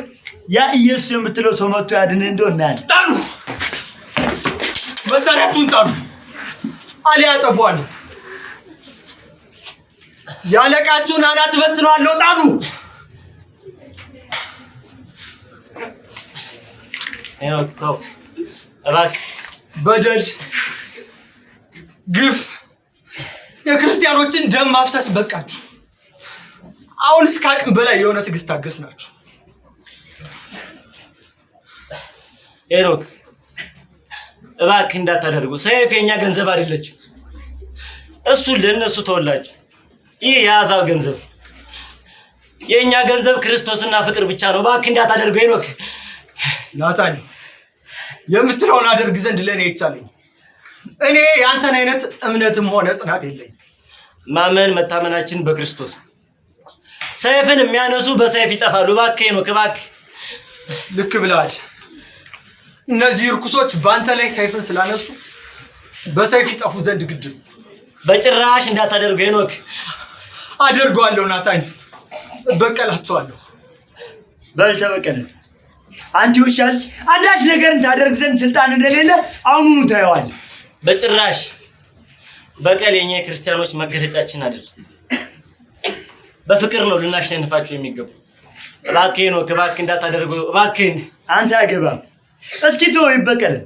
ያ ኢየሱስ የምትለው ሰው መጥቶ ያድን እንደው እናያለን። ጣሉ፣ መሳሪያችሁን ጣሉ፣ አሊያ አጠፋዋለሁ። ያለቃችሁን አናት በትነዋለሁ። ጣሉ። ተው እባክህ። በደል፣ ግፍ፣ የክርስቲያኖችን ደም ማፍሰስ በቃችሁ። አሁን እስከ አቅም በላይ የሆነ ትዕግስት ታገስናችሁ። ሄኖክ እባክህ እንዳታደርጉ። ሰይፍ የኛ ገንዘብ አይደለችም። እሱ ለነሱ ተወላችሁ። ይህ የአሕዛብ ገንዘብ፣ የኛ ገንዘብ ክርስቶስና ፍቅር ብቻ ነው። እባክህ እንዳታደርጉ ሄኖክ። ናታኒ የምትለውን አደርግ ዘንድ ለእኔ ይቻለኝ። እኔ ያንተን አይነት እምነትም ሆነ ጽናት የለኝ። ማመን መታመናችን በክርስቶስ። ሰይፍን የሚያነሱ በሰይፍ ይጠፋሉ። እባክህ ሄኖክ እባክህ። ልክ ብለሃል። እነዚህ ርኩሶች በአንተ ላይ ሰይፍን ስላነሱ በሰይፍ ይጠፉ ዘንድ ግድ ነው። በጭራሽ እንዳታደርጉ ሄኖክ። አደርገዋለሁ ናታኒ፣ እበቀላቸዋለሁ። በል ተበቀለን። አንተ ውሻ ልጅ አንዳች ነገርን ታደርግ ዘንድ ስልጣን እንደሌለ አሁኑኑ ታየዋለህ። በጭራሽ በቀል የኛ ክርስቲያኖች መገለጫችን አይደለም። በፍቅር ነው ልናሸንፋችሁ የሚገቡ። እባክህ ሄኖክ እባክህ እንዳታደርጉ እባክህ። አንተ አገባም። እስኪ ተወው ይበቀልን።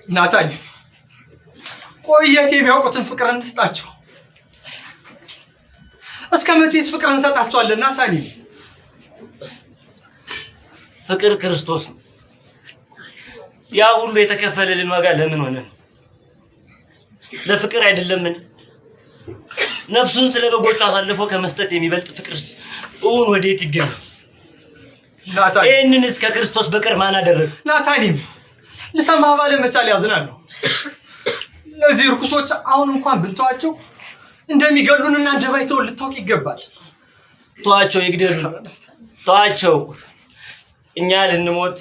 ናታኒ ቆየት የሚያውቁትን ፍቅር እንስጣቸው። እስከ መቼስ ፍቅር እንሰጣቸዋለን ናታኒ? ፍቅር ክርስቶስ ነው። ያ ሁሉ የተከፈለልን ዋጋ ለምን ሆነ? ለፍቅር አይደለምን? ነፍሱን ስለ በጎቹ አሳልፎ ከመስጠት የሚበልጥ ፍቅርስ እውን ወዴት ይገኛል? ናታኒ ይህንንስ ከክርስቶስ በቀር ማን አደረገ? ናታኒም ልሰማህ ባለመቻል ያዝናለሁ። እነዚህ ርኩሶች አሁን እንኳን ብንተዋቸው እንደሚገሉንና እንደባይተውን ልታውቅ ይገባል። ተዋቸው፣ ይግደሉ፣ ተዋቸው። እኛ ልንሞት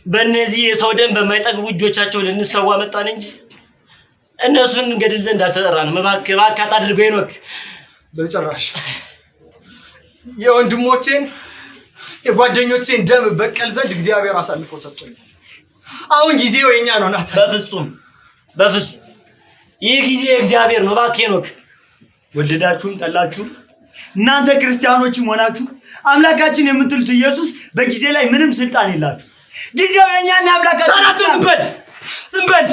በእነዚህ የሰው ደም በማይጠግቡ እጆቻቸው ልንሰዋ መጣን እንጂ እነሱን እንገድል ዘንድ አልተጠራንም። እባክህ እባክህ አታድርገው ሄኖክ። በጭራሽ የወንድሞቼን የጓደኞቼን ደም በቀል ዘንድ እግዚአብሔር አሳልፎ ሰጥቶኛል። አሁን ጊዜው የኛ ነው ናታኒ። በፍጹም በፍጹም ይህ ጊዜ እግዚአብሔር ነው። እባክህ ሄኖክ። ወደዳችሁም ጠላችሁም እናንተ ክርስቲያኖችም ሆናችሁ አምላካችን የምትሉት ኢየሱስ በጊዜ ላይ ምንም ስልጣን የላችሁ። ጊዜው የኛና አምላካችን። ታናችሁ ዝም በል ዝም በል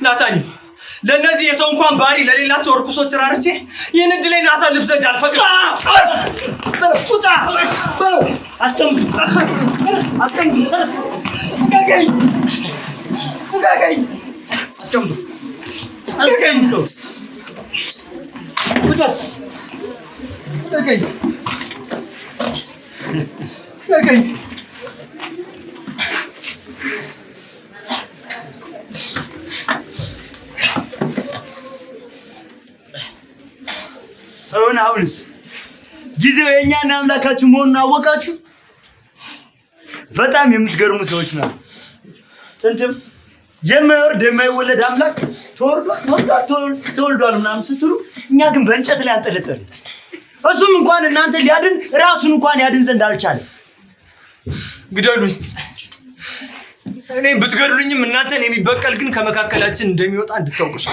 ናታኒ። ለነዚህ የሰው እንኳን ባህሪ ለሌላቸው ርኩሶች ራርቼ ይህን እድሌን አሳልፍ ዘንድ አልፈቅድም። ቁጣ አስተምሩ አስተምሩ ጋጋይ ጋጋይ አስተምሩ አስተምሩ ቁጣ ጋጋይ ጋጋይ አሁንስ ጊዜው የኛና አምላካችሁ መሆኑን አወቃችሁ? በጣም የምትገርሙ ሰዎች ናቸው። ጥንትም የማይወርድ የማይወለድ አምላክ ተወልዷል ምናምን ስትሉ እኛ ግን በእንጨት ላይ አንጠለጠልን። እሱም እንኳን እናንተ ሊያድን ራሱን እንኳን ያድን ዘንድ አልቻለም። ግደሉኝ። እኔ ብትገድሉኝም እናንተን የሚበቀል ግን ከመካከላችን እንደሚወጣ እንድታውቁሽ።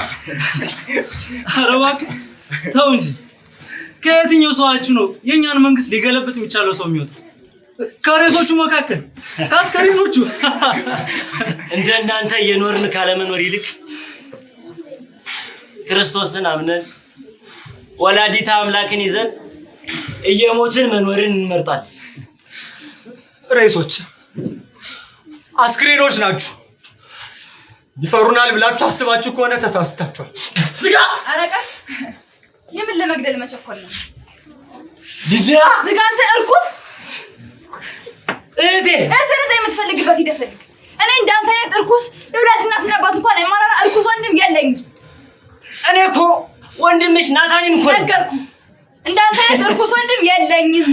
ኧረ እባክህ ተው እንጂ ከየትኛው ሰዋችሁ ነው የኛን መንግስት ሊገለብጥ የሚቻለው ሰው የሚወጣው? ከሬሶቹ መካከል ከአስከሬኖቹ። እንደናንተ የኖርን ካለመኖር ይልቅ ክርስቶስን አምነን ወላዲተ አምላክን ይዘን እየሞትን መኖርን እንመርጣለን። ሬሶች አስክሬኖች ናችሁ። ይፈሩናል ብላችሁ አስባችሁ ከሆነ ተሳስታችኋል። ዝጋ! ኧረ ቀስ! የምን ለመግደል መቸኮል ነው? ልጅ ዝጋ አንተ እርኩስ! እህቴ የምትፈልግበት ሂደህ ፈልግ። እኔ እንዳንተ አይነት እርኩስ የወላጅ እናትና አባት እንኳን የማራራ እርኩስ ወንድም የለኝም። እኔ እኮ ወንድምሽ ናታንም እኮ ነገርኩህ። እንዳንተ አይነት እርኩስ ወንድም የለኝም።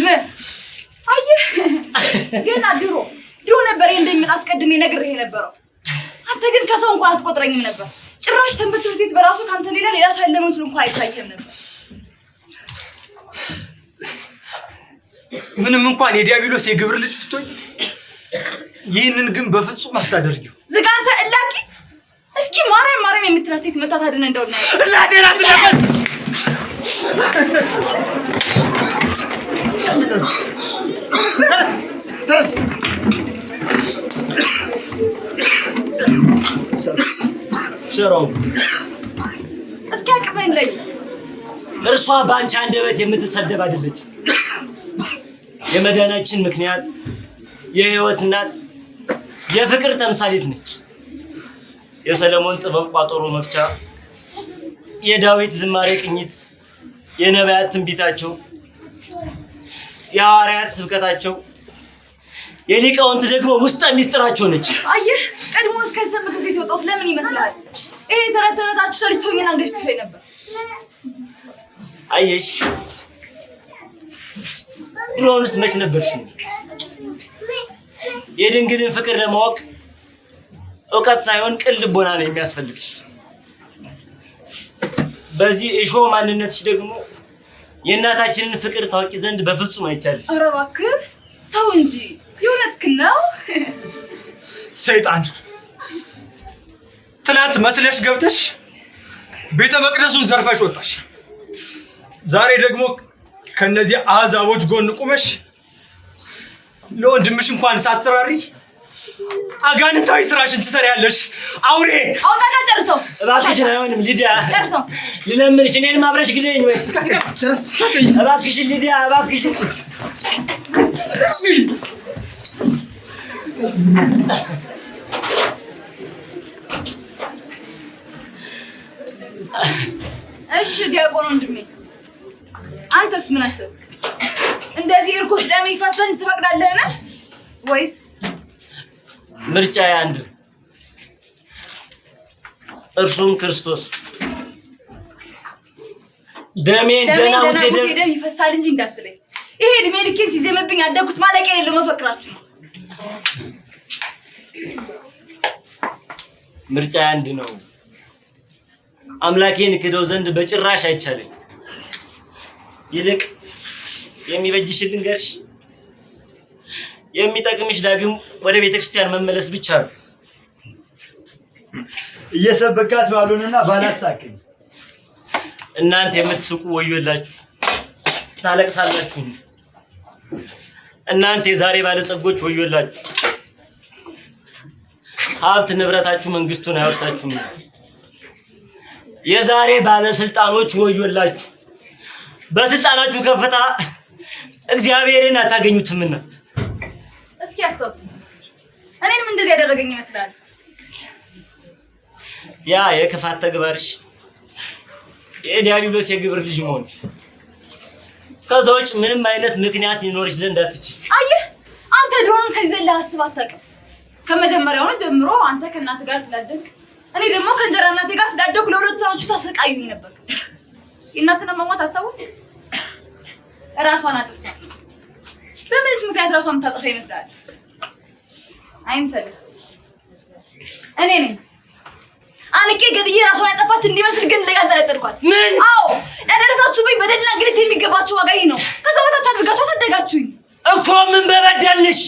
አየህ ገና ድሮ ነበር እንደሚመጣ አስቀድሜ ነግሬህ የነበረው። አንተ ግን ከሰው እንኳን አትቆጥረኝም ነበር። ጭራሽ ሰንበት ትምህርት ቤት በራሱ ካንተ ሌላ ሰው ያለ መስሎ እንኳን አይታየም ነበር። ምንም እንኳን የዲያብሎስ የግብር ልጅ ብትሆኝ ይህንን ግን በፍጹም አታደርጊው። ዝጋ አንተ እላቂ! እስኪ ማርያም የምትላት ሴት መታ ታድነ እንደውና እናቴ ናት ለምን ተረስ ሸራው እስኪ አቅፈን ላይ እርሷ በአንቺ አንደበት የምትሰደብ አይደለች። የመዳናችን ምክንያት የህይወት እናት የፍቅር ተምሳሌት ነች። የሰለሞን ጥበብ ቋጠሮ መፍቻ፣ የዳዊት ዝማሬ ቅኝት፣ የነቢያት ትንቢታቸው፣ የሐዋርያት ስብከታቸው፣ የሊቃውንት ደግሞ ውስጠ ሚስጥራቸው ነች። አየህ ቀድሞ እስከዚህ ትምህርት ቤት የወጣሁት ለምን ይመስላል? ይሄ ተረታችሁ ሰልችቶኛል አንገሽኩሽ ነበር። አየሽ ድሮንስ መች ነበርሽ? የድንግልን ፍቅር ለማወቅ እውቀት ሳይሆን ቅን ልቦና ነው የሚያስፈልግሽ። በዚህ እሾ ማንነትሽ ደግሞ የእናታችንን ፍቅር ታውቂ ዘንድ በፍጹም አይቻልም። ኧረ እባክህ ተው እንጂ የእውነትህን ነው። ሰይጣን ትናንት መስለሽ ገብተሽ ቤተ መቅደሱን ዘርፈሽ ወጣሽ። ዛሬ ደግሞ ከነዚህ አሕዛቦች ጎን ቁመሽ ለወንድምሽ እንኳን ሳትራሪ አጋንንታዊ ስራሽን ትሰሪያለሽ። አውሬ አውጣና ጨርሰው። እባክሽን አይሆንም ሊዲያ፣ ጨርሰው ልለምንሽ፣ እኔንም አብረሽ ግደኝ ወይ ጨርስ። እባክሽን ሊዲያ፣ እባክሽን። እሺ ዲያቆን ወንድሜ አንተስ ምን አሰብክ? እንደዚህ እርኩስ ደም ይፈሰን ትፈቅዳለህ ወይስ? ምርጫዬ አንድ፣ እርሱም ክርስቶስ። ደሜን ደናውቴ ደም ይፈሳል እንጂ እንዳትለኝ። ይሄ እድሜ ልኬን ሲዘመብኝ ያደኩት ማለቂያ የሌለው መፈክራችሁ ነው። ምርጫዬ አንድ ነው። አምላኬን ክደው ዘንድ በጭራሽ አይቻለኝ። ይልቅ የሚበጅሽን ልንገርሽ፣ የሚጠቅምሽ ዳግም ወደ ቤተክርስቲያን መመለስ ብቻ ነው። እየሰበካት ባሉንና ባላሳቀኝ እናንተ የምትስቁ ወዮላችሁ፣ ታለቅሳላችሁ። እናንተ የዛሬ ባለጸጎች ወዮላችሁ፣ ሀብት ንብረታችሁ መንግስቱን አይወርሳችሁም። የዛሬ ባለስልጣኖች ወዮላችሁ፣ በስልጣናችሁ ከፍታ እግዚአብሔርን አታገኙትምና። እስኪ አስታውስ፣ እኔንም እንደዚህ ያደረገኝ ይመስላል። ያ የክፋት ተግባርሽ የዲያብሎስ የግብር ልጅ መሆን፣ ከዛ ውጭ ምንም አይነት ምክንያት ሊኖርሽ ዘንድ አትችይ። አየህ አንተ ድሮን ከዚህ ዘላ አስብ አታውቅም። ከመጀመሪያው ጀምሮ አንተ ከእናት ጋር ስላደግ፣ እኔ ደግሞ ከእንጀራ እናቴ ጋር ስላደግ ለሁለታችሁ ታሰቃዩኝ ነበር። እናትና ማማት አስታውስ፣ ራሷን አጥፍታ። በምንስ ምክንያት ራሷን ታጠፋ ይመስላል? አይምሰልህ። እኔ ነኝ አንቄ ገድዬ ራሷን ያጠፋች እንዲመስል ግን ያንጠለጠልኳት። ምን? አዎ ያደረሳችሁብኝ በደልና ግልት የሚገባችሁ ዋጋ ይህ ነው። ከዛ በታች አድርጋችሁ አሰደጋችሁኝ እኮ። ምን በበደልሽ?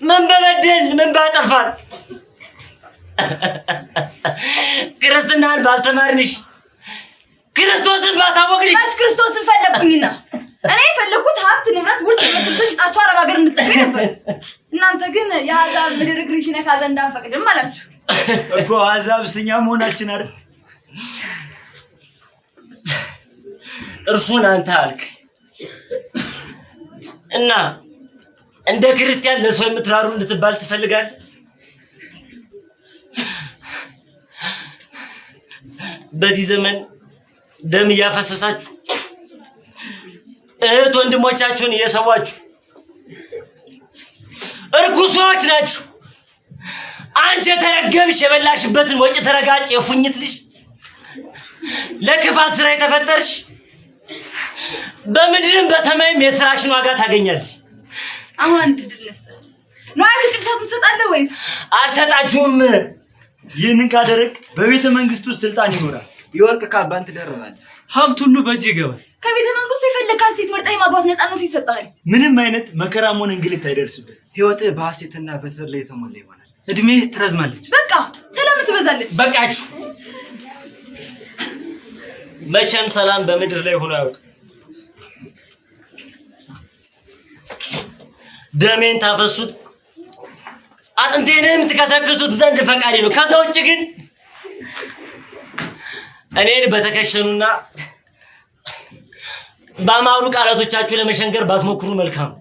ምን በበደል? ምን ባጠፋል? ክርስትናን ባስተማርንሽ፣ ክርስቶስን ባሳወቅልኝ ታች ክርስቶስን ፈለኩኝና እኔ የፈለኩት ሀብት ንብረት ውርስ የምትሉትን ጭጣችሁ አረብ ሀገር እንድትልኩኝ ነበር። እናንተ ግን የአሕዛብ ምድር እግርሽ ነካ ዘንድ አንፈቅድም አላችሁ እኮ። አሕዛብ ስኛ መሆናችን አይደል? እርሱን አንተ አልክ እና እንደ ክርስቲያን ለሰው የምትራሩ እንድትባል ትፈልጋለህ? በዚህ ዘመን ደም እያፈሰሳችሁ እህት ወንድሞቻችሁን እየሰዋችሁ እርኩሶች ናችሁ። አንቺ የተረገምሽ የበላሽበትን ወጭ ተረጋጭ የፉኝት ልጅ ለክፋት ስራ የተፈጠርሽ በምድርም በሰማይም የስራሽን ዋጋ ታገኛለሽ። አሁን አንድ ድል ነስተ ንዋያተ ቅድሳቱን ትሰጣለህ ወይስ? አልሰጣችሁም። ይህንን ካደረግ በቤተ መንግስቱ ስልጣን ይኖራል። የወርቅ ካባን ትደርባለህ። ሀብት ሁሉ በእጅ ይገባል። ከቤተ መንግስቱ የፈለካት ሴት መርጠህ የማግባት ነፃነቱ ይሰጣል። ምንም አይነት መከራም ሆነ እንግልት አይደርስብህ። ህይወትህ በሐሴትና በተድላ የተሞላ ይሆናል። እድሜህ ትረዝማለች። በቃ ሰላም ትበዛለች። በቃችሁ። መቼም ሰላም በምድር ላይ ሆኖ አያውቅም። ደሜን ታፈሱት አጥንቴንም ትከሰክሱት ዘንድ ፈቃዴ ነው። ከዛ ውጭ ግን እኔን በተከሸኑና በአማሩ ቃላቶቻችሁ ለመሸንገር ባትሞክሩ መልካም።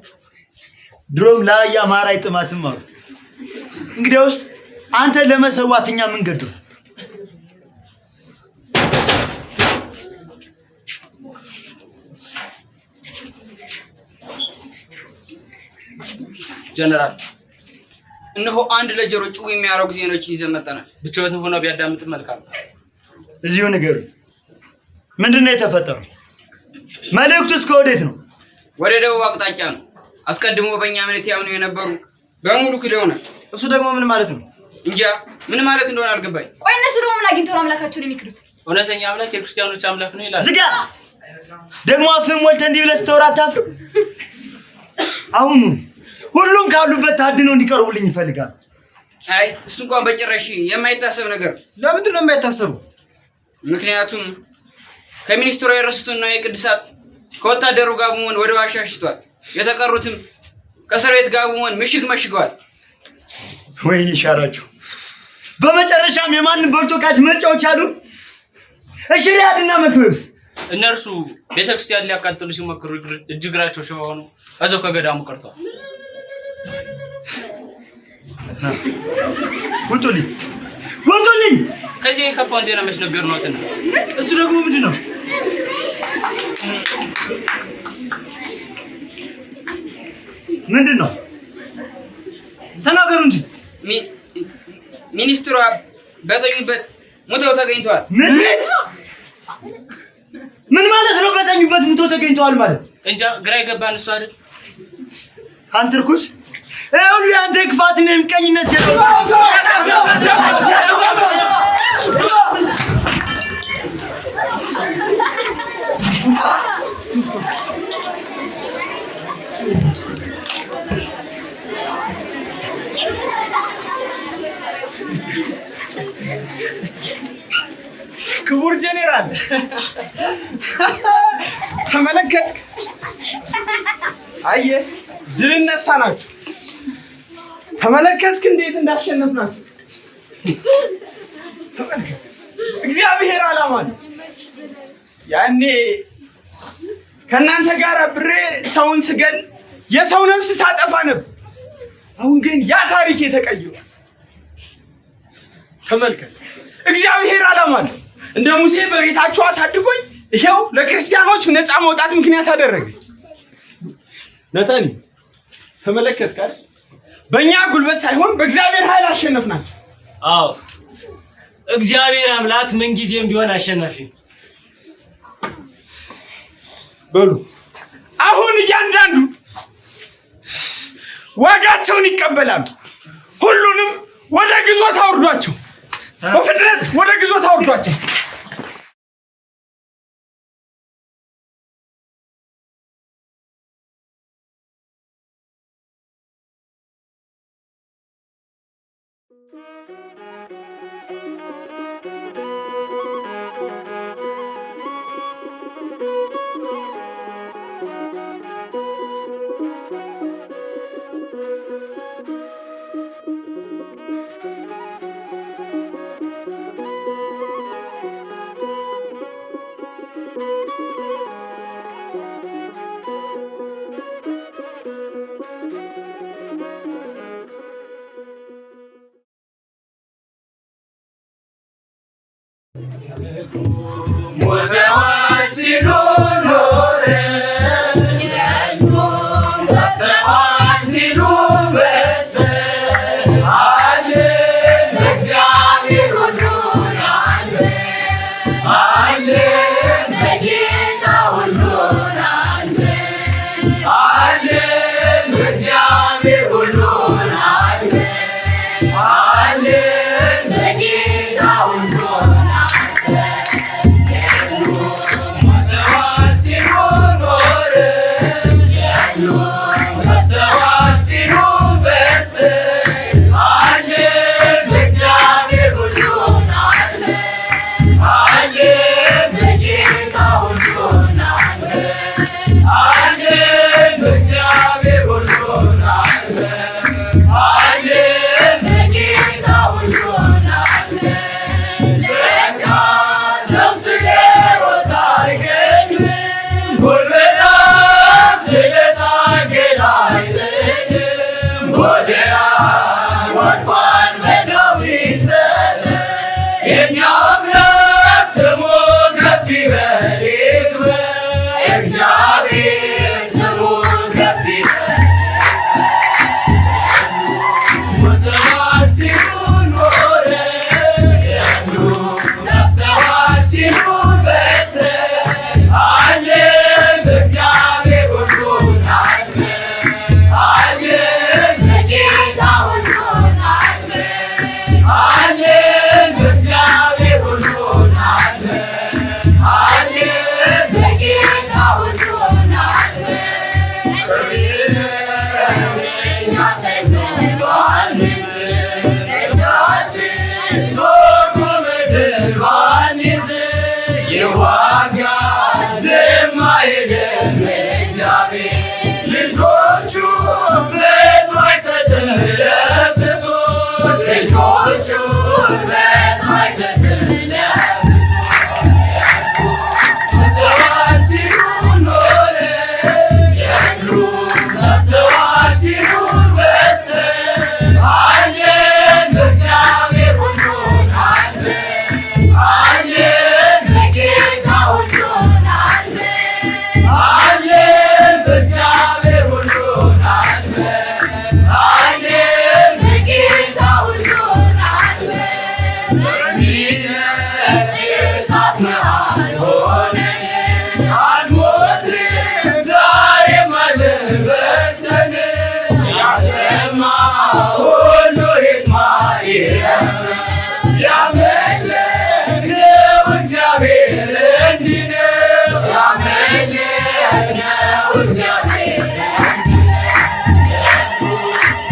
ድሮም ለአህያ ማር አይጥማትም አሉ። እንግዲያውስ አንተ ለመሰዋት እኛ ምን ገደው? ጀነራል እነሆ አንድ ለጆሮ ጭው የሚያረጉ ዜናዎችን ይዘን መጣናል። ብቻውን ሆኖ ቢያዳምጥ መልካም። እዚሁ ንገሩ፣ ምንድነው የተፈጠረው? መልእክቱስ ከወዴት ነው? ወደ ደቡብ አቅጣጫ ነው። አስቀድሞ በእኛ እምነት ያምኑ የነበሩ በሙሉ ክደውናል። እሱ ደግሞ ምን ማለት ነው? እንጃ ምን ማለት እንደሆነ አልገባኝ። ቆይ እነሱ ደግሞ ምን አግኝተው ነው አምላካቸውን የሚክዱት? እውነተኛ አምላክ የክርስቲያኖች አምላክ ነው ይላል። ዝጋ! ደግሞ አፍህን ሞልተህ እንዲህ ብለህ ስትወራ አታፍርም? አሁን ሁሉም ካሉበት ታድነው እንዲቀርቡልኝ ይፈልጋል። አይ እሱ እንኳን በጭራሽ የማይታሰብ ነገር። ለምንድን ነው የማይታሰበው? ምክንያቱም ከሚኒስትሩ የረሱትና የቅድሳት ከወታደሩ ጋር በመሆን ወደ ዋሻ ሽቷል። የተቀሩትም ከሰራዊት ጋር በመሆን ምሽግ መሽገዋል። ወይኔ ሻራችሁ! በመጨረሻም የማንን በልቶ ካች መጫዎች አሉ። እሺ ሪያድና መክበብስ እነርሱ ቤተክርስቲያን ሊያቃጥሉ ሲሞክሩ እጅግራቸው ሽባ ሆኑ እዛው ከገዳሙ ቀርተዋል። ውጡልኝ! ውጡልኝ! ከዚህ የከፋውን ዜና መች ነገር ነው እንዴ? እሱ ደግሞ ምንድን ነው? ምንድን ነው? ተናገሩ እንጂ። ሚኒስትሯ በተኙበት ሙተው ተገኝተዋል። ምን ማለት ነው? በተኙበት ሙተው ተገኝተዋል ማለት? እንጃ ግራ የገባን እሱ አይደል? አንተ ርኩስ! ሁሉ ያንተ ክፋትና የምቀኝነት ሲለው ክቡር ጄኔራል ተመለከትክ? አየህ ድል ነሳናችሁ። ተመለከትክ እንዴት እንዳሸነፍናችሁ? ተመልከት፣ እግዚአብሔር ዓላማ ነው። ያኔ ከእናንተ ጋር አብሬ ሰውን ስገል የሰው ነፍስ ሳጠፋ ነበር። አሁን ግን ያ ታሪክ የተቀየረ። ተመልከት፣ እግዚአብሔር ዓላማ ነው። እንደ ሙሴ በቤታቸው አሳድጎኝ ይሄው ለክርስቲያኖች ነፃ መውጣት ምክንያት አደረገኝ። ነታኒ ተመለከት ካል በእኛ ጉልበት ሳይሆን በእግዚአብሔር ኃይል አሸነፍናቸው። አዎ እግዚአብሔር አምላክ ምን ጊዜም ቢሆን አሸናፊ ነው። በሉ አሁን እያንዳንዱ ዋጋቸውን ይቀበላሉ። ሁሉንም ወደ ግዞት አውርዷቸው፣ በፍጥነት ወደ ግዞት አውርዷቸው። ሞተዋል ሲሉ ኖረ ጠፍተዋል ሲሉ መሰል አለ በእግዚአብሔር ሁሉን ያዘ አለ በጌታ ሁሉን ያዘ አለ በእግዚአብሔር ሁሉን ያዘ አለ በጌታ ሁሉን እግዚአብሔር ስሙ ከፍ ይበል ሞተዋል ሲሉ ኖረ ጠፍተዋል ሲሉ መሰል አለ በእግዚአብሔር ሁሉን ያዘ አለ በጌታ ሁሉን ያዘ አለ በእግዚአብሔር ሁሉን ያዘ አለ በጌታ ሁሉን ያዘ የዋጋ ዝም አይልም እግዚአብሔር ልጆቹ ፈጥኖ አይሰጥም ለፍጡር ልጆቹ ፈጥኖ አይሰጥም እግዚአብሔር እንዲህ ነው ያመለክነው እግዚአብሔር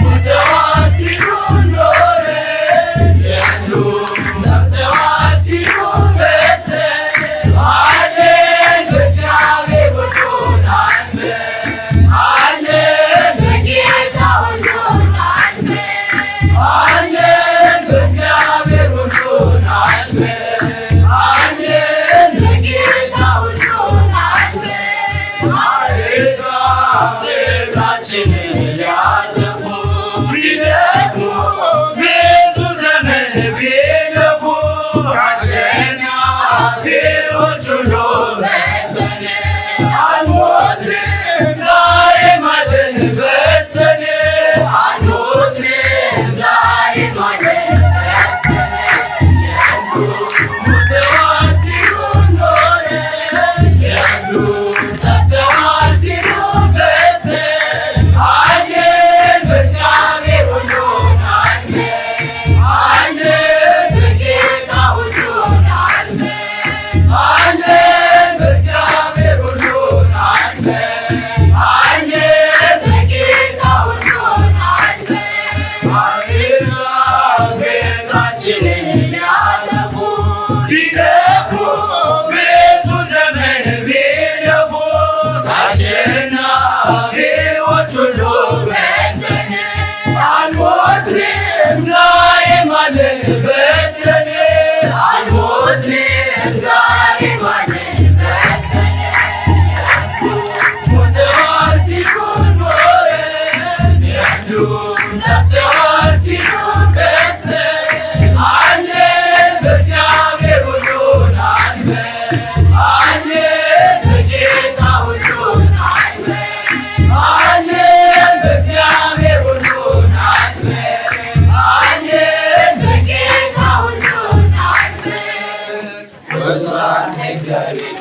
ሞተዋል ሲሉ ኖረ ጠፍተዋል ሲሉ መሰል አለን በእግዚአብሔር ሁሉን አልፈ አለን በጌታ ሁሉን አልፈ አለን በእግዚአብሔር ሁሉን አልፈ ዝምራችንን ሊያጠፉ ቢደክሙ ብዙ ዘመን ቢለፉ ከአሸናፊዎች ሁሉ በልጠን አልሞትንም ዛሬም አለን በስተን አልሞትንም ዛሬም አለን በስተን ሞተዋል ሲሉ ኖረ ጠፍተዋል ሲሉ ሊያጠፉ ቢደክሙ ብዙ ዘመን ቢለፉ አሸናፊዎች ሁሉ በልጠን አልሞትንም ዛሬም አለን በስተን አልሞትንም ዛሬም አለን በስተን ሞተዋል ሲሉ ኖረ ጠፍተዋል ሲሉ መሰል አለን በእግዚአብሔር ሁሉ እግዚአብሔር